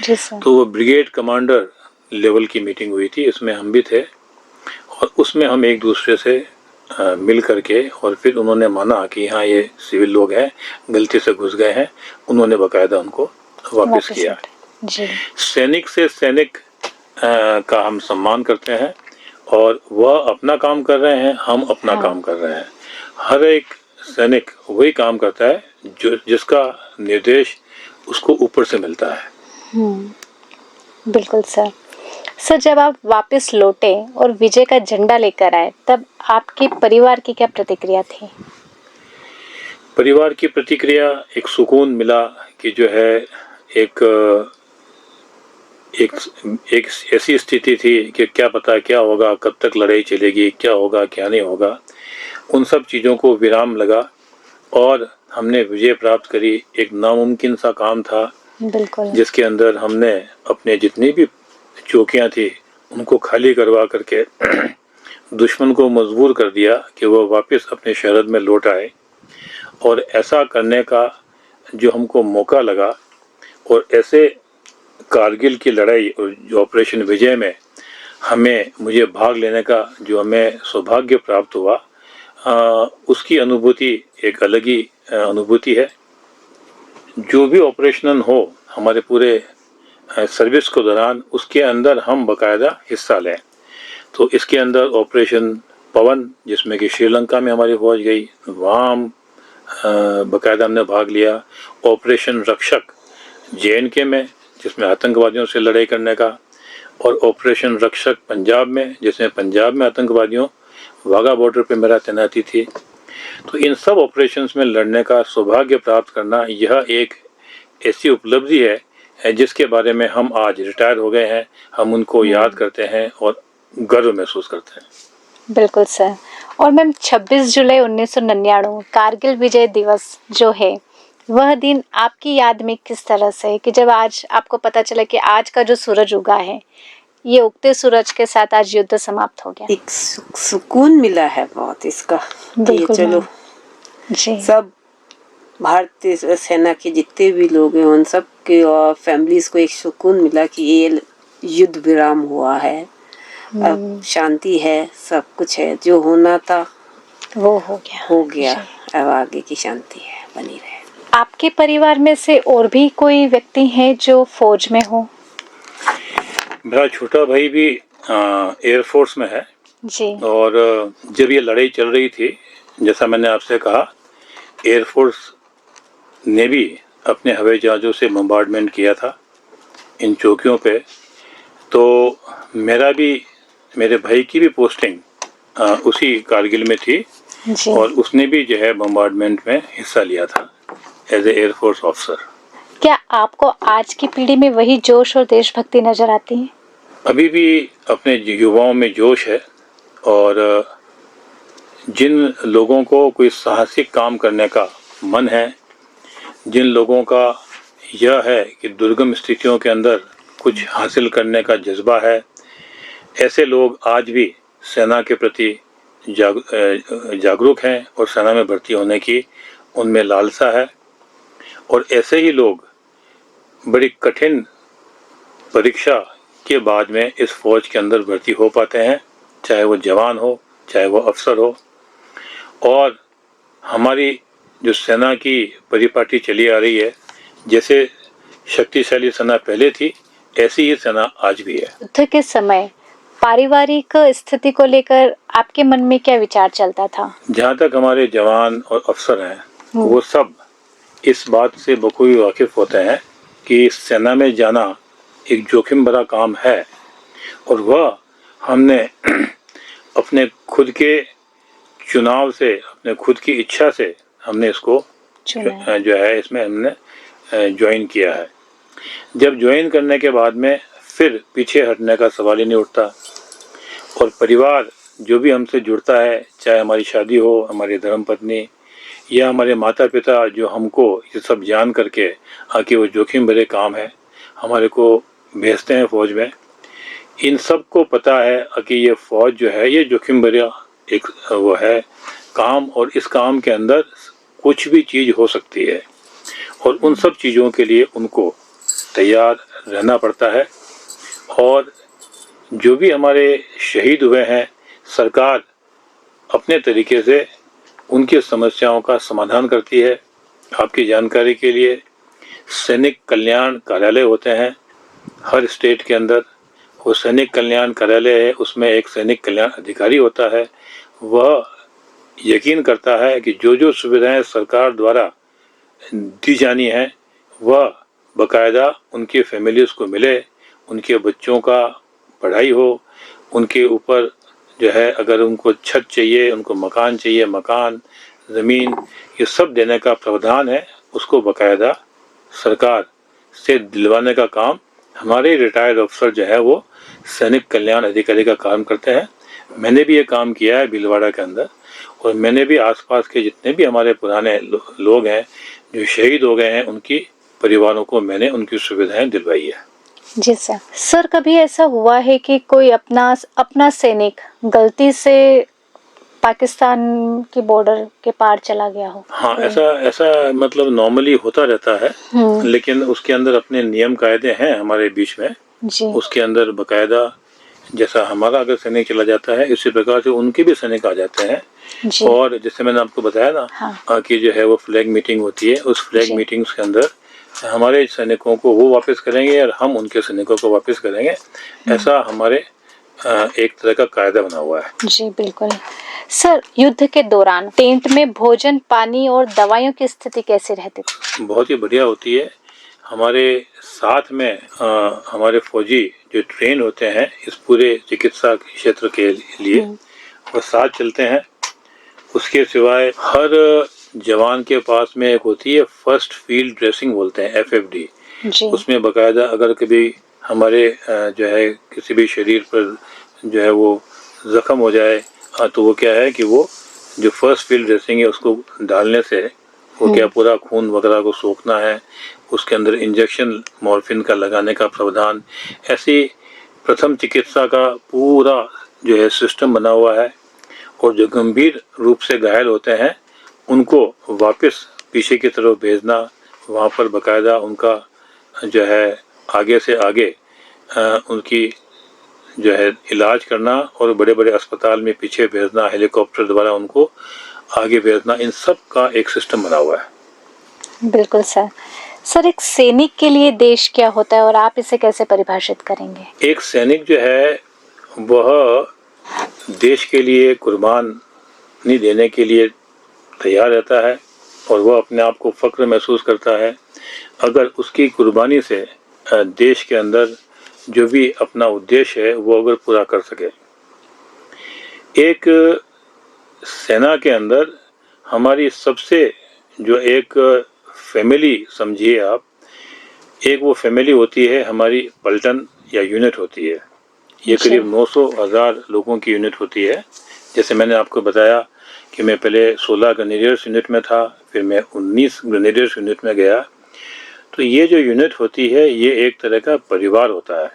जी सर। तो वो ब्रिगेड कमांडर लेवल की मीटिंग हुई थी, इसमें हम भी थे और उसमें हम एक दूसरे से मिल करके और फिर उन्होंने माना कि हाँ ये सिविल लोग हैं, गलती से घुस गए हैं, उन्होंने बाकायदा उनको वापस किया। जी। सैनिक से सैनिक का हम सम्मान करते हैं और वह अपना काम कर रहे हैं, हम अपना काम कर रहे हैं। हर एक सैनिक वही काम करता है जो जिसका निर्देश उसको ऊपर से मिलता है। बिल्कुल सर। सर, जब आप वापस लौटे और विजय का झंडा लेकर आए तब आपके परिवार की क्या प्रतिक्रिया थी? परिवार की प्रतिक्रिया, एक सुकून मिला कि जो है एक एक एक ऐसी स्थिति थी कि क्या पता क्या होगा, कब तक लड़ाई चलेगी, क्या होगा क्या नहीं होगा, उन सब चीज़ों को विराम लगा और हमने विजय प्राप्त करी। एक नामुमकिन सा काम था बिल्कुल। जिसके अंदर हमने अपने जितनी भी चौकियां थी उनको खाली करवा करके दुश्मन को मजबूर कर दिया कि वो वापस अपने शहर में लौट आए। और ऐसा करने का जो हमको मौका लगा और ऐसे कारगिल की लड़ाई और जो ऑपरेशन विजय में मुझे भाग लेने का जो हमें सौभाग्य प्राप्त हुआ, उसकी अनुभूति एक अलग ही अनुभूति है। जो भी ऑपरेशन हो हमारे पूरे सर्विस के दौरान, उसके अंदर हम बाकायदा हिस्सा लें। तो इसके अंदर ऑपरेशन पवन, जिसमें कि श्रीलंका में हमारी फौज गई, वहाँ हम बाकायदा हमने भाग लिया। ऑपरेशन रक्षक JNK में, जिसमें आतंकवादियों से लड़ाई करने का, और ऑपरेशन रक्षक पंजाब में, जिसमें पंजाब में आतंकवादियों वाघा बॉर्डर पे मेरा तैनाती थी। तो इन सब ऑपरेशंस में लड़ने का सौभाग्य प्राप्त करना, यह एक ऐसी उपलब्धि है जिसके बारे में हम आज रिटायर हो गए हैं, हम उनको याद करते हैं और गर्व महसूस करते हैं। बिल्कुल सर। और मैम, 26 जुलाई 1999 कारगिल विजय दिवस जो है, वह दिन आपकी याद में किस तरह से है कि जब आज आपको पता चला कि आज का जो सूरज उगा है, ये उगते सूरज के साथ आज युद्ध समाप्त हो गया? एक सुकून मिला है बहुत इसका। ये चलो जी। सब भारतीय सेना के जितने भी लोग हैं उन सब के और फैमिलीज को एक सुकून मिला कि ये युद्ध विराम हुआ है, अब शांति है, सब कुछ है, जो होना था वो हो गया। अब आगे की शांति है, बनी रहे। आपके परिवार में से और भी कोई व्यक्ति है जो फौज में हो? मेरा छोटा भाई भी एयरफोर्स में है जी। और जब ये लड़ाई चल रही थी, जैसा मैंने आपसे कहा, एयरफोर्स ने भी अपने हवाई जहाज़ों से बम्बार्डमेंट किया था इन चौकियों पे। तो मेरे भाई की भी पोस्टिंग उसी कारगिल में थी जी। और उसने भी जो है बम्बार्डमेंट में हिस्सा लिया था एज ए एयरफोर्स ऑफिसर। क्या आपको आज की पीढ़ी में वही जोश और देशभक्ति नजर आती है? अभी भी अपने युवाओं में जोश है और जिन लोगों को कोई साहसिक काम करने का मन है, जिन लोगों का यह है कि दुर्गम स्थितियों के अंदर कुछ हासिल करने का जज्बा है, ऐसे लोग आज भी सेना के प्रति जागरूक हैं और सेना में भर्ती होने की उनमें लालसा है। और ऐसे ही लोग बड़ी कठिन परीक्षा के बाद में इस फौज के अंदर भर्ती हो पाते हैं, चाहे वो जवान हो, चाहे वो अफसर हो। और हमारी जो सेना की परिपाटी चली आ रही है, जैसे शक्तिशाली सेना पहले थी, ऐसी ही सेना आज भी है। युद्ध के समय पारिवारिक स्थिति को लेकर आपके मन में क्या विचार चलता था? जहाँ तक हमारे जवान और अफसर हैं, वो सब इस बात से बखूबी वाकिफ होते हैं कि सेना में जाना एक जोखिम भरा काम है और वह हमने अपने खुद के चुनाव से, अपने खुद की इच्छा से हमने इसको जो है इसमें हमने ज्वाइन किया है। जब ज्वाइन करने के बाद में फिर पीछे हटने का सवाल ही नहीं उठता। और परिवार जो भी हमसे जुड़ता है, चाहे हमारी शादी हो, हमारी धर्मपत्नी या हमारे माता पिता, जो हमको ये सब जान करके आके वो जोखिम भरे काम है हमारे को भेजते हैं फौज में, इन सब को पता है कि ये फौज जो है ये जोखिम भरा एक वो है काम, और इस काम के अंदर कुछ भी चीज़ हो सकती है, और उन सब चीज़ों के लिए उनको तैयार रहना पड़ता है। और जो भी हमारे शहीद हुए हैं, सरकार अपने तरीके से उनकी समस्याओं का समाधान करती है। आपकी जानकारी के लिए सैनिक कल्याण कार्यालय होते हैं हर स्टेट के अंदर। वो सैनिक कल्याण कार्यालय है, उसमें एक सैनिक कल्याण अधिकारी होता है। वह यकीन करता है कि जो जो सुविधाएं सरकार द्वारा दी जानी है वह बाकायदा उनके फैमिलीज़ को मिले, उनके बच्चों का पढ़ाई हो, उनके ऊपर जो है अगर उनको छत चाहिए, उनको मकान चाहिए, मकान, ज़मीन, ये सब देने का प्रावधान है। उसको बाकायदा सरकार से दिलवाने का काम हमारे रिटायर्ड अफसर जो है वो सैनिक कल्याण अधिकारी का काम करते हैं। मैंने भी ये काम किया है भीलवाड़ा के अंदर, और मैंने भी आसपास के जितने भी हमारे पुराने लोग हैं जो शहीद हो गए हैं, उनकी परिवारों को मैंने उनकी सुविधाएं दिलवाई है। जी सर, कभी ऐसा हुआ है कि कोई अपना सैनिक गलती से पाकिस्तान की बॉर्डर के पार चला गया हो? हाँ, ऐसा मतलब नॉर्मली होता रहता है, लेकिन उसके अंदर अपने नियम कायदे हैं हमारे बीच में जी। उसके अंदर बाकायदा जैसा हमारा अगर सैनिक चला जाता है, इसी प्रकार से उनके भी सैनिक आ जाते हैं जी। और जैसे मैंने आपको बताया ना हाँ। कि जो है वो फ्लैग मीटिंग होती है, उस फ्लैग मीटिंग्स के अंदर हमारे सैनिकों को वो वापस करेंगे और हम उनके सैनिकों को वापस करेंगे। ऐसा हमारे एक तरह का कायदा बना हुआ है। जी बिल्कुल। सर, युद्ध के दौरान टेंट में भोजन, पानी और दवाइयों की स्थिति कैसी रहती थी? बहुत ही बढ़िया होती है। हमारे साथ में हमारे फौजी जो ट्रेन होते हैं इस पूरे चिकित्सा क्षेत्र के लिए, वो साथ चलते हैं। उसके सिवाय हर जवान के पास में एक होती है फर्स्ट फील्ड ड्रेसिंग बोलते हैं, FFD। उसमें बाकायदा अगर कभी हमारे जो है किसी भी शरीर पर जो है वो जख्म हो जाए तो वो क्या है कि वो जो फर्स्ट फील्ड ड्रेसिंग है उसको डालने से वो क्या पूरा खून वगैरह को सोखना है, उसके अंदर इंजेक्शन मॉर्फिन का लगाने का प्रावधान, ऐसी प्रथम चिकित्सा का पूरा जो है सिस्टम बना हुआ है। और जो गंभीर रूप से घायल होते हैं उनको वापस पीछे की तरफ भेजना, वहाँ पर बाकायदा उनका जो है आगे से आगे उनकी जो है इलाज करना और बड़े बड़े अस्पताल में पीछे भेजना, हेलीकॉप्टर द्वारा उनको आगे भेजना, इन सब का एक सिस्टम बना हुआ है। बिल्कुल सर। सर, एक सैनिक के लिए देश क्या होता है और आप इसे कैसे परिभाषित करेंगे? एक सैनिक जो है वह देश के लिए कुर्बानी देने के लिए तैयार रहता है और वह अपने आप को फख्र महसूस करता है अगर उसकी कुर्बानी से देश के अंदर जो भी अपना उद्देश्य है वो अगर पूरा कर सके। एक सेना के अंदर हमारी सबसे जो एक फैमिली समझिए आप, एक वो फैमिली होती है हमारी पलटन या यूनिट होती है। ये करीब 900,000 लोगों की यूनिट होती है। जैसे मैंने आपको बताया कि मैं पहले 16 ग्रेनेडियर्स यूनिट में था, फिर मैं 19 ग्रेनेडियर्स यूनिट में गया। तो ये जो यूनिट होती है ये एक तरह का परिवार होता है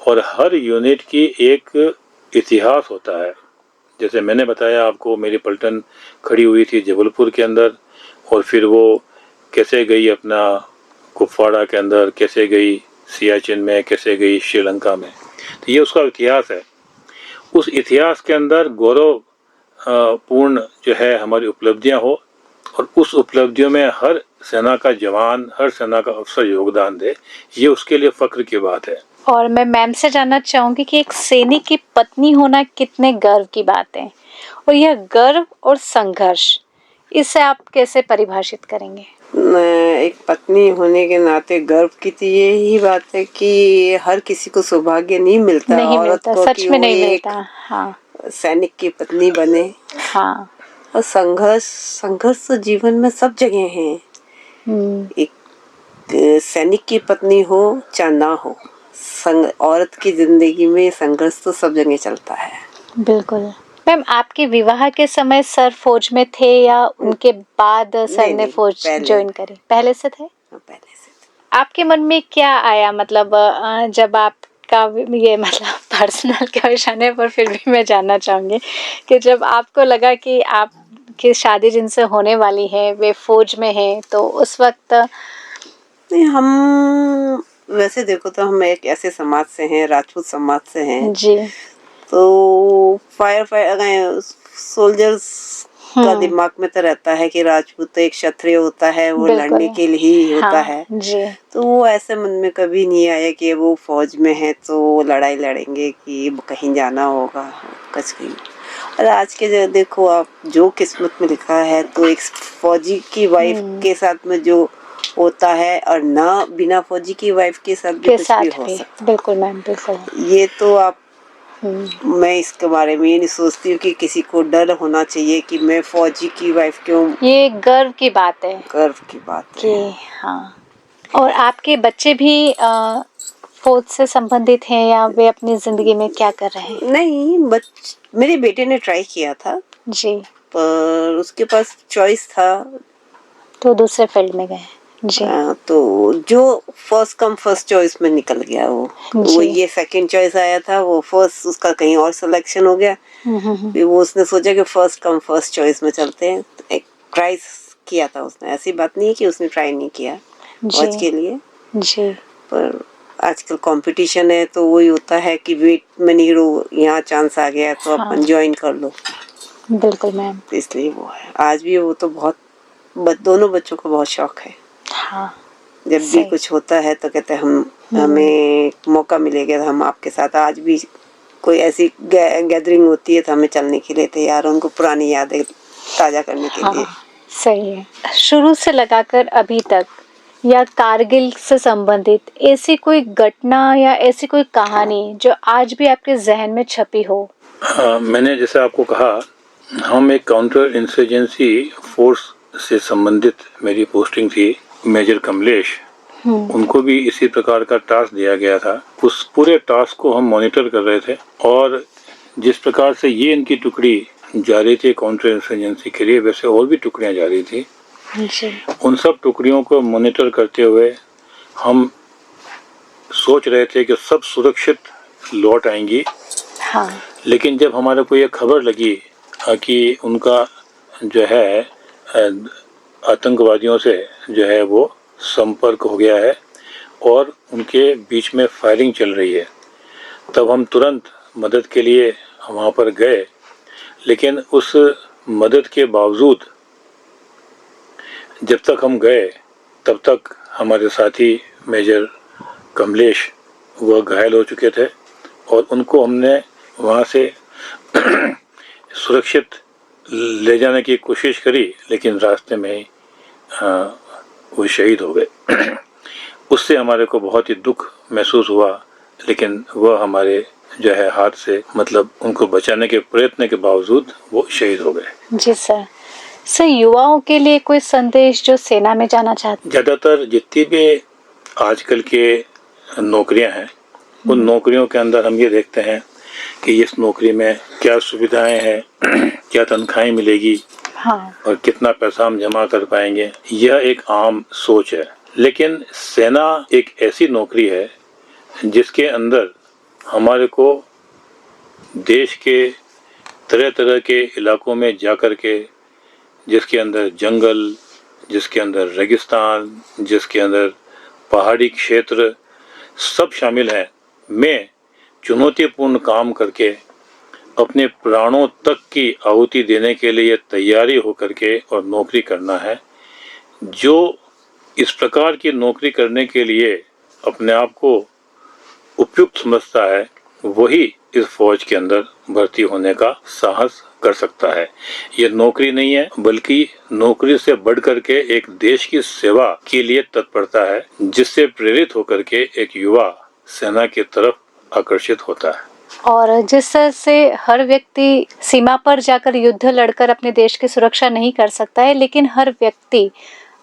और हर यूनिट की एक इतिहास होता है। जैसे मैंने बताया आपको, मेरी पलटन खड़ी हुई थी जबलपुर के अंदर और फिर वो कैसे गई अपना कुपवाड़ा के अंदर, कैसे गई सियाचिन में, कैसे गई श्रीलंका में। तो ये उसका इतिहास है। उस इतिहास के अंदर गौरव पूर्ण जो है हमारी उपलब्धियां हो और उस उपलब्धियों में हर सेना का जवान, हर सेना का अफसर योगदान दे, ये उसके लिए फख्र की बात है। और मैं मैम से जानना चाहूंगी कि एक सैनिक की पत्नी होना कितने गर्व की बात है और यह गर्व और संघर्ष, इसे आप कैसे परिभाषित करेंगे? एक पत्नी होने के नाते गर्व की तो यही बात है कि हर किसी को सौभाग्य नहीं मिलता नहीं औरत मिलता, को सच कि में वो नहीं एक मिलता। हाँ सैनिक की पत्नी बने। हाँ। और संघर्ष तो जीवन में सब जगह है। एक सैनिक की पत्नी हो चाहे ना हो, औरत की जिंदगी में संघर्ष तो सब जगह चलता है। बिल्कुल। मैम, आपके विवाह के समय सर फौज में थे या उनके बाद सर ने नहीं, फौज पहले। ज्वाइन करी? पहले से थे? पहले से आपके मन में क्या आया, मतलब जब आपका ये मतलब पर्सनल क्वेश्चन है पर फिर भी मैं जानना चाहूंगी कि जब आपको लगा कि आपकी शादी जिनसे होने वाली है वे फौज में हैं, तो उस वक्त नहीं, हम वैसे देखो तो हम एक ऐसे समाज से हैं, राजपूत समाज से हैं, जी तो सोल्जर्स का दिमाग में तो रहता है कि राजपूत तो एक क्षत्रिय होता है, वो बिल्कुल। लड़ने के लिए ही होता हाँ, है। जी तो वो ऐसे मन में कभी नहीं आया कि वो फौज में है तो वो लड़ाई लड़ेंगे कि कहीं जाना होगा कुछ कहीं। और आज के जो देखो आप, जो किस्मत में लिखा है, तो एक फौजी की वाइफ के साथ में जो होता है और ना बिना फौजी की वाइफ के साथ भी के कुछ साथ भी हो भी सकता बिल्कुल मैम, बिल्कुल। है। ये तो आप मैं इसके बारे में ये नहीं सोचती हूँ कि किसी को डर होना चाहिए कि मैं फौजी की वाइफ क्यों। ये गर्व की बात है गर्व की बात कि है। हाँ। और आपके बच्चे भी फौज से संबंधित हैं या वे अपनी जिंदगी में क्या कर रहे हैं? नहीं, मेरे बेटे ने ट्राई किया था जी, पर उसके पास चॉइस था, तो दूसरे फील्ड में गए। जी तो जो फर्स्ट कम फर्स्ट चॉइस में निकल गया वो जी। ये सेकंड चॉइस आया था, वो फर्स्ट उसका कहीं और सिलेक्शन हो गया। फिर वो उसने सोचा कि फर्स्ट कम फर्स्ट चॉइस में चलते हैं, एक ट्राई किया था उसने। ऐसी बात नहीं है कि उसने ट्राई नहीं किया फौज के लिए, जी पर आजकल कंपटीशन है तो वही होता है कि वेट में नहीं रहो, यहाँ चांस आ गया तो हाँ। अपन ज्वाइन कर लो। बिल्कुल मैम। तो इसलिए वो है, आज भी वो तो बहुत दोनों बच्चों को बहुत शौक है। हाँ, जब भी सही। कुछ होता है तो कहते हैं हमें मौका मिलेगा तो हम आपके साथ, आज भी कोई ऐसी गैदरिंग होती है तो हमें चलने के लिए तैयार, उनको पुरानी यादें ताजा करने के लिए। सही है। शुरू से लगाकर अभी तक या कारगिल से संबंधित ऐसी कोई घटना या ऐसी कोई कहानी जो आज भी आपके जहन में छपी हो? मैंने जैसे आपको कहा, हम एक काउंटर इंसर्जेंसी फोर्स से संबंधित मेरी पोस्टिंग थी, मेजर कमलेश। उनको भी इसी प्रकार का टास्क दिया गया था। उस पूरे टास्क को हम मॉनिटर कर रहे थे और जिस प्रकार से ये इनकी टुकड़ी जा रही थी काउंटर इंसर्जेंसी के लिए, वैसे और भी टुकड़ियां जा रही थी। जी उन सब टुकड़ियों को मॉनिटर करते हुए हम सोच रहे थे कि सब सुरक्षित लौट आएंगी। हाँ। लेकिन जब हमारे को ये खबर लगी कि उनका जो है आतंकवादियों से जो है वो संपर्क हो गया है और उनके बीच में फायरिंग चल रही है, तब हम तुरंत मदद के लिए वहाँ पर गए। लेकिन उस मदद के बावजूद जब तक हम गए तब तक हमारे साथी मेजर कमलेश वह घायल हो चुके थे और उनको हमने वहाँ से सुरक्षित ले जाने की कोशिश करी, लेकिन रास्ते में ही वो शहीद हो गए। उससे हमारे को बहुत ही दुख महसूस हुआ, लेकिन वह हमारे जो है हाथ से, मतलब उनको बचाने के प्रयत्न के बावजूद वो शहीद हो गए। जी सर। सर, युवाओं के लिए कोई संदेश जो सेना में जाना चाहते? ज़्यादातर जितनी भी आजकल के नौकरियां हैं, उन नौकरियों के अंदर हम ये देखते हैं कि इस नौकरी में क्या सुविधाएं हैं, क्या तनख्वाहें मिलेगी, हाँ। और कितना पैसा हम जमा कर पाएंगे, यह एक आम सोच है। लेकिन सेना एक ऐसी नौकरी है जिसके अंदर हमारे को देश के तरह तरह के इलाकों में जाकर के, जिसके अंदर जंगल, जिसके अंदर रेगिस्तान, जिसके अंदर पहाड़ी क्षेत्र सब शामिल हैं, में चुनौतीपूर्ण काम करके अपने प्राणों तक की आहुति देने के लिए तैयारी होकर के और नौकरी करना है। जो इस प्रकार की नौकरी करने के लिए अपने आप को उपयुक्त समझता है, वही इस फौज के अंदर भर्ती होने का साहस कर सकता है। ये नौकरी नहीं है, बल्कि नौकरी से बढ़ करके एक देश की सेवा के लिए तत्परता है, जिससे प्रेरित होकर के एक युवा सेना की तरफ आकर्षित होता है। और जिस तरह से हर व्यक्ति सीमा पर जाकर युद्ध लड़कर अपने देश की सुरक्षा नहीं कर सकता है, लेकिन हर व्यक्ति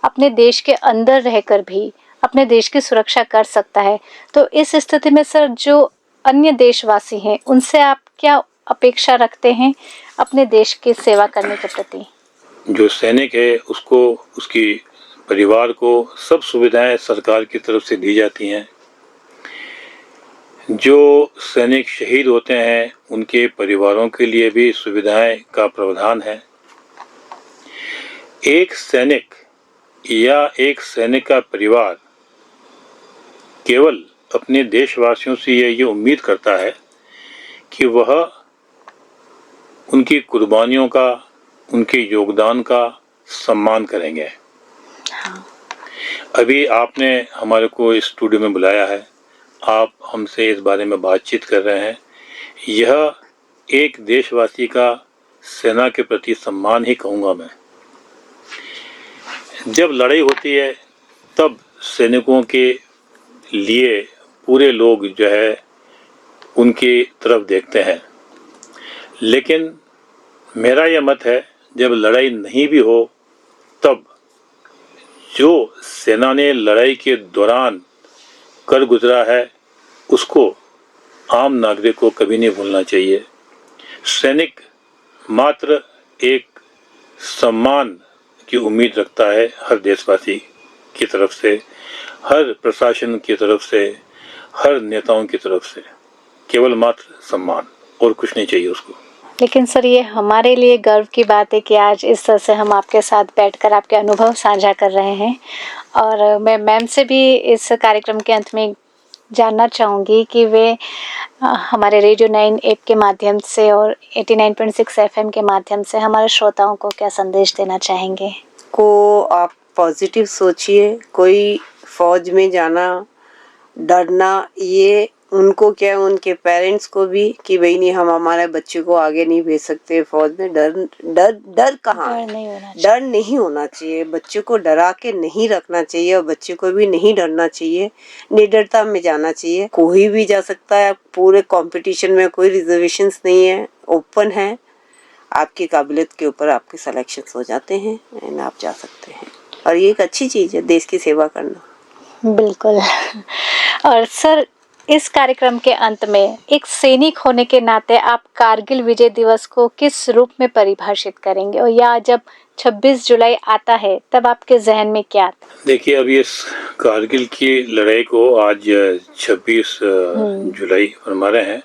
अपने देश के अंदर रहकर भी अपने देश की सुरक्षा कर सकता है। तो इस स्थिति में सर, जो अन्य देशवासी हैं, उनसे आप क्या अपेक्षा रखते हैं अपने देश की सेवा करने के प्रति? जो सैनिक है उसको, उसकी परिवार को सब सुविधाएं सरकार की तरफ से दी जाती हैं। जो सैनिक शहीद होते हैं उनके परिवारों के लिए भी सुविधाएं का प्रावधान है। एक सैनिक या एक सैनिक का परिवार केवल अपने देशवासियों से ये उम्मीद करता है कि वह उनकी कुर्बानियों का, उनके योगदान का सम्मान करेंगे। हाँ। अभी आपने हमारे को इस स्टूडियो में बुलाया है, आप हमसे इस बारे में बातचीत कर रहे हैं। यह एक देशवासी का सेना के प्रति सम्मान ही कहूँगा मैं। जब लड़ाई होती है तब सैनिकों के लिए पूरे लोग जो है उनकी तरफ देखते हैं, लेकिन मेरा यह मत है जब लड़ाई नहीं भी हो तब जो सेना ने लड़ाई के दौरान कर गुजरा है उसको आम नागरिक को कभी नहीं भूलना चाहिए। सैनिक मात्र एक सम्मान की उम्मीद रखता है हर देशवासी की तरफ से, हर प्रशासन की तरफ से, हर नेताओं की तरफ से, केवल मात्र सम्मान, और कुछ नहीं चाहिए उसको। लेकिन सर, ये हमारे लिए गर्व की बात है कि आज इस तरह से हम आपके साथ बैठकर आपके अनुभव साझा कर रहे हैं। और मैं मैम से भी इस कार्यक्रम के अंत में जानना चाहूँगी कि वे हमारे रेडियो 9 ऐप के माध्यम से और 89.6 FM के माध्यम से हमारे श्रोताओं को क्या संदेश देना चाहेंगे? को आप पॉजिटिव सोचिए। कोई फौज में जाना, डरना, ये उनको क्या, उनके पेरेंट्स को भी कि भाई नहीं, हम हमारे बच्चे को आगे नहीं भेज सकते फौज में। डर कहाँ है? डर नहीं होना चाहिए। बच्चे को डरा के नहीं रखना चाहिए और बच्चे को भी नहीं डरना चाहिए। निडरता में जाना चाहिए। कोई भी जा सकता है। पूरे कंपटीशन में कोई रिजर्वेशंस नहीं है, ओपन है। आपकी काबिलियत के ऊपर आपके सिलेक्शंस हो जाते हैं एंड आप जा सकते हैं। और ये एक अच्छी चीज़ है, देश की सेवा करना। बिल्कुल। और सर, इस कार्यक्रम के अंत में एक सैनिक होने के नाते आप कारगिल विजय दिवस को किस रूप में परिभाषित करेंगे? और या जब 26 जुलाई आता है तब आपके जहन में क्या आता है? देखिए, अभी इस कारगिल की लड़ाई को आज 26 जुलाई मना रहे हैं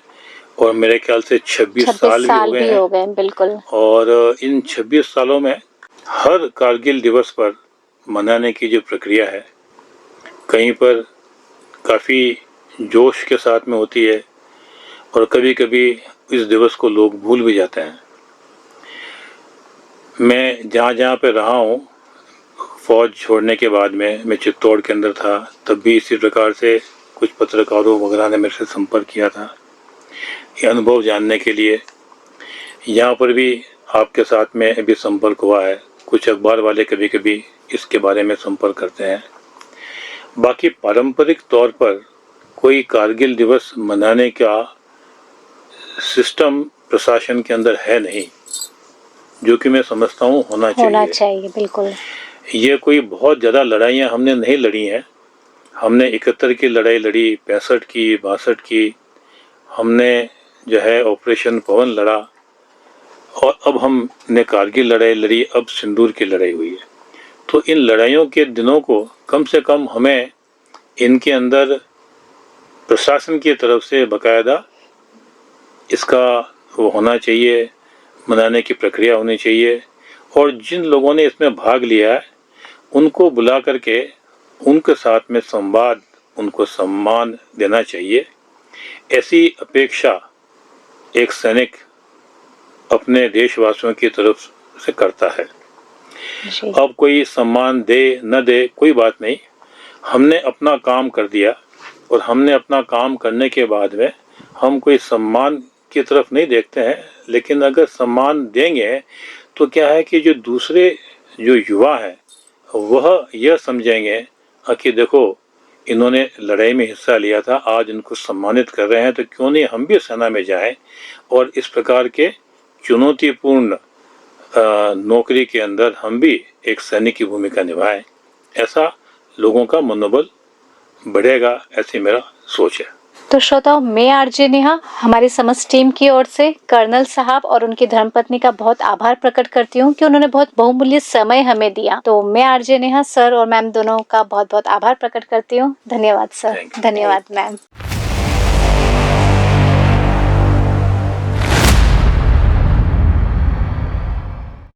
और मेरे ख्याल से 26 साल भी हो गए हैं। बिल्कुल। और इन 26 सालों में हर कारगिल दिवस पर मनाने की जो प्रक्रिया है, कहीं पर काफ़ी जोश के साथ में होती है और कभी कभी इस दिवस को लोग भूल भी जाते हैं। मैं जहाँ पे रहा हूँ, फौज छोड़ने के बाद में मैं चित्तौड़ के अंदर था, तब भी इसी प्रकार से कुछ पत्रकारों वगैरह ने मेरे से संपर्क किया था ये अनुभव जानने के लिए। यहाँ पर भी आपके साथ में अभी संपर्क हुआ है। कुछ अखबार वाले कभी कभी इसके बारे में संपर्क करते हैं। बाकी पारंपरिक तौर पर कोई कारगिल दिवस मनाने का सिस्टम प्रशासन के अंदर है नहीं, जो कि मैं समझता हूँ होना चाहिए। बिल्कुल। ये कोई बहुत ज़्यादा लड़ाइयाँ हमने नहीं लड़ी हैं। हमने 71 की लड़ाई लड़ी, 65 की, 62 की, हमने जो है ऑपरेशन पवन लड़ा, और अब हमने कारगिल लड़ाई लड़ी, अब सिंदूर की लड़ाई हुई है। तो इन लड़ाइयों के दिनों को कम से कम हमें इनके अंदर प्रशासन की तरफ से बकायदा इसका वो होना चाहिए, मनाने की प्रक्रिया होनी चाहिए, और जिन लोगों ने इसमें भाग लिया है उनको बुला करके उनके साथ में संवाद, उनको सम्मान देना चाहिए। ऐसी अपेक्षा एक सैनिक अपने देशवासियों की तरफ से करता है। अब कोई सम्मान दे न दे कोई बात नहीं, हमने अपना काम कर दिया और हमने अपना काम करने के बाद में हम कोई सम्मान की तरफ नहीं देखते हैं, लेकिन अगर सम्मान देंगे तो क्या है कि जो दूसरे जो युवा हैं वह यह समझेंगे कि देखो इन्होंने लड़ाई में हिस्सा लिया था, आज इनको सम्मानित कर रहे हैं, तो क्यों नहीं हम भी सेना में जाएं और इस प्रकार के चुनौतीपूर्ण नौकरी के अंदर हम भी एक सैनिक की भूमिका निभाएं। ऐसा लोगों का मनोबल बढ़ेगा, ऐसी मेरा सोच है। तो श्रोताओं, मैं आरजे नेहा हमारी समस्त टीम की ओर से कर्नल साहब और उनकी धर्मपत्नी का बहुत आभार प्रकट करती हूँ कि उन्होंने बहुत बहुमूल्य समय हमें दिया। तो मैं आरजे नेहा सर और मैम दोनों का बहुत बहुत आभार प्रकट करती हूँ। धन्यवाद सर। Thank you. धन्यवाद मैम।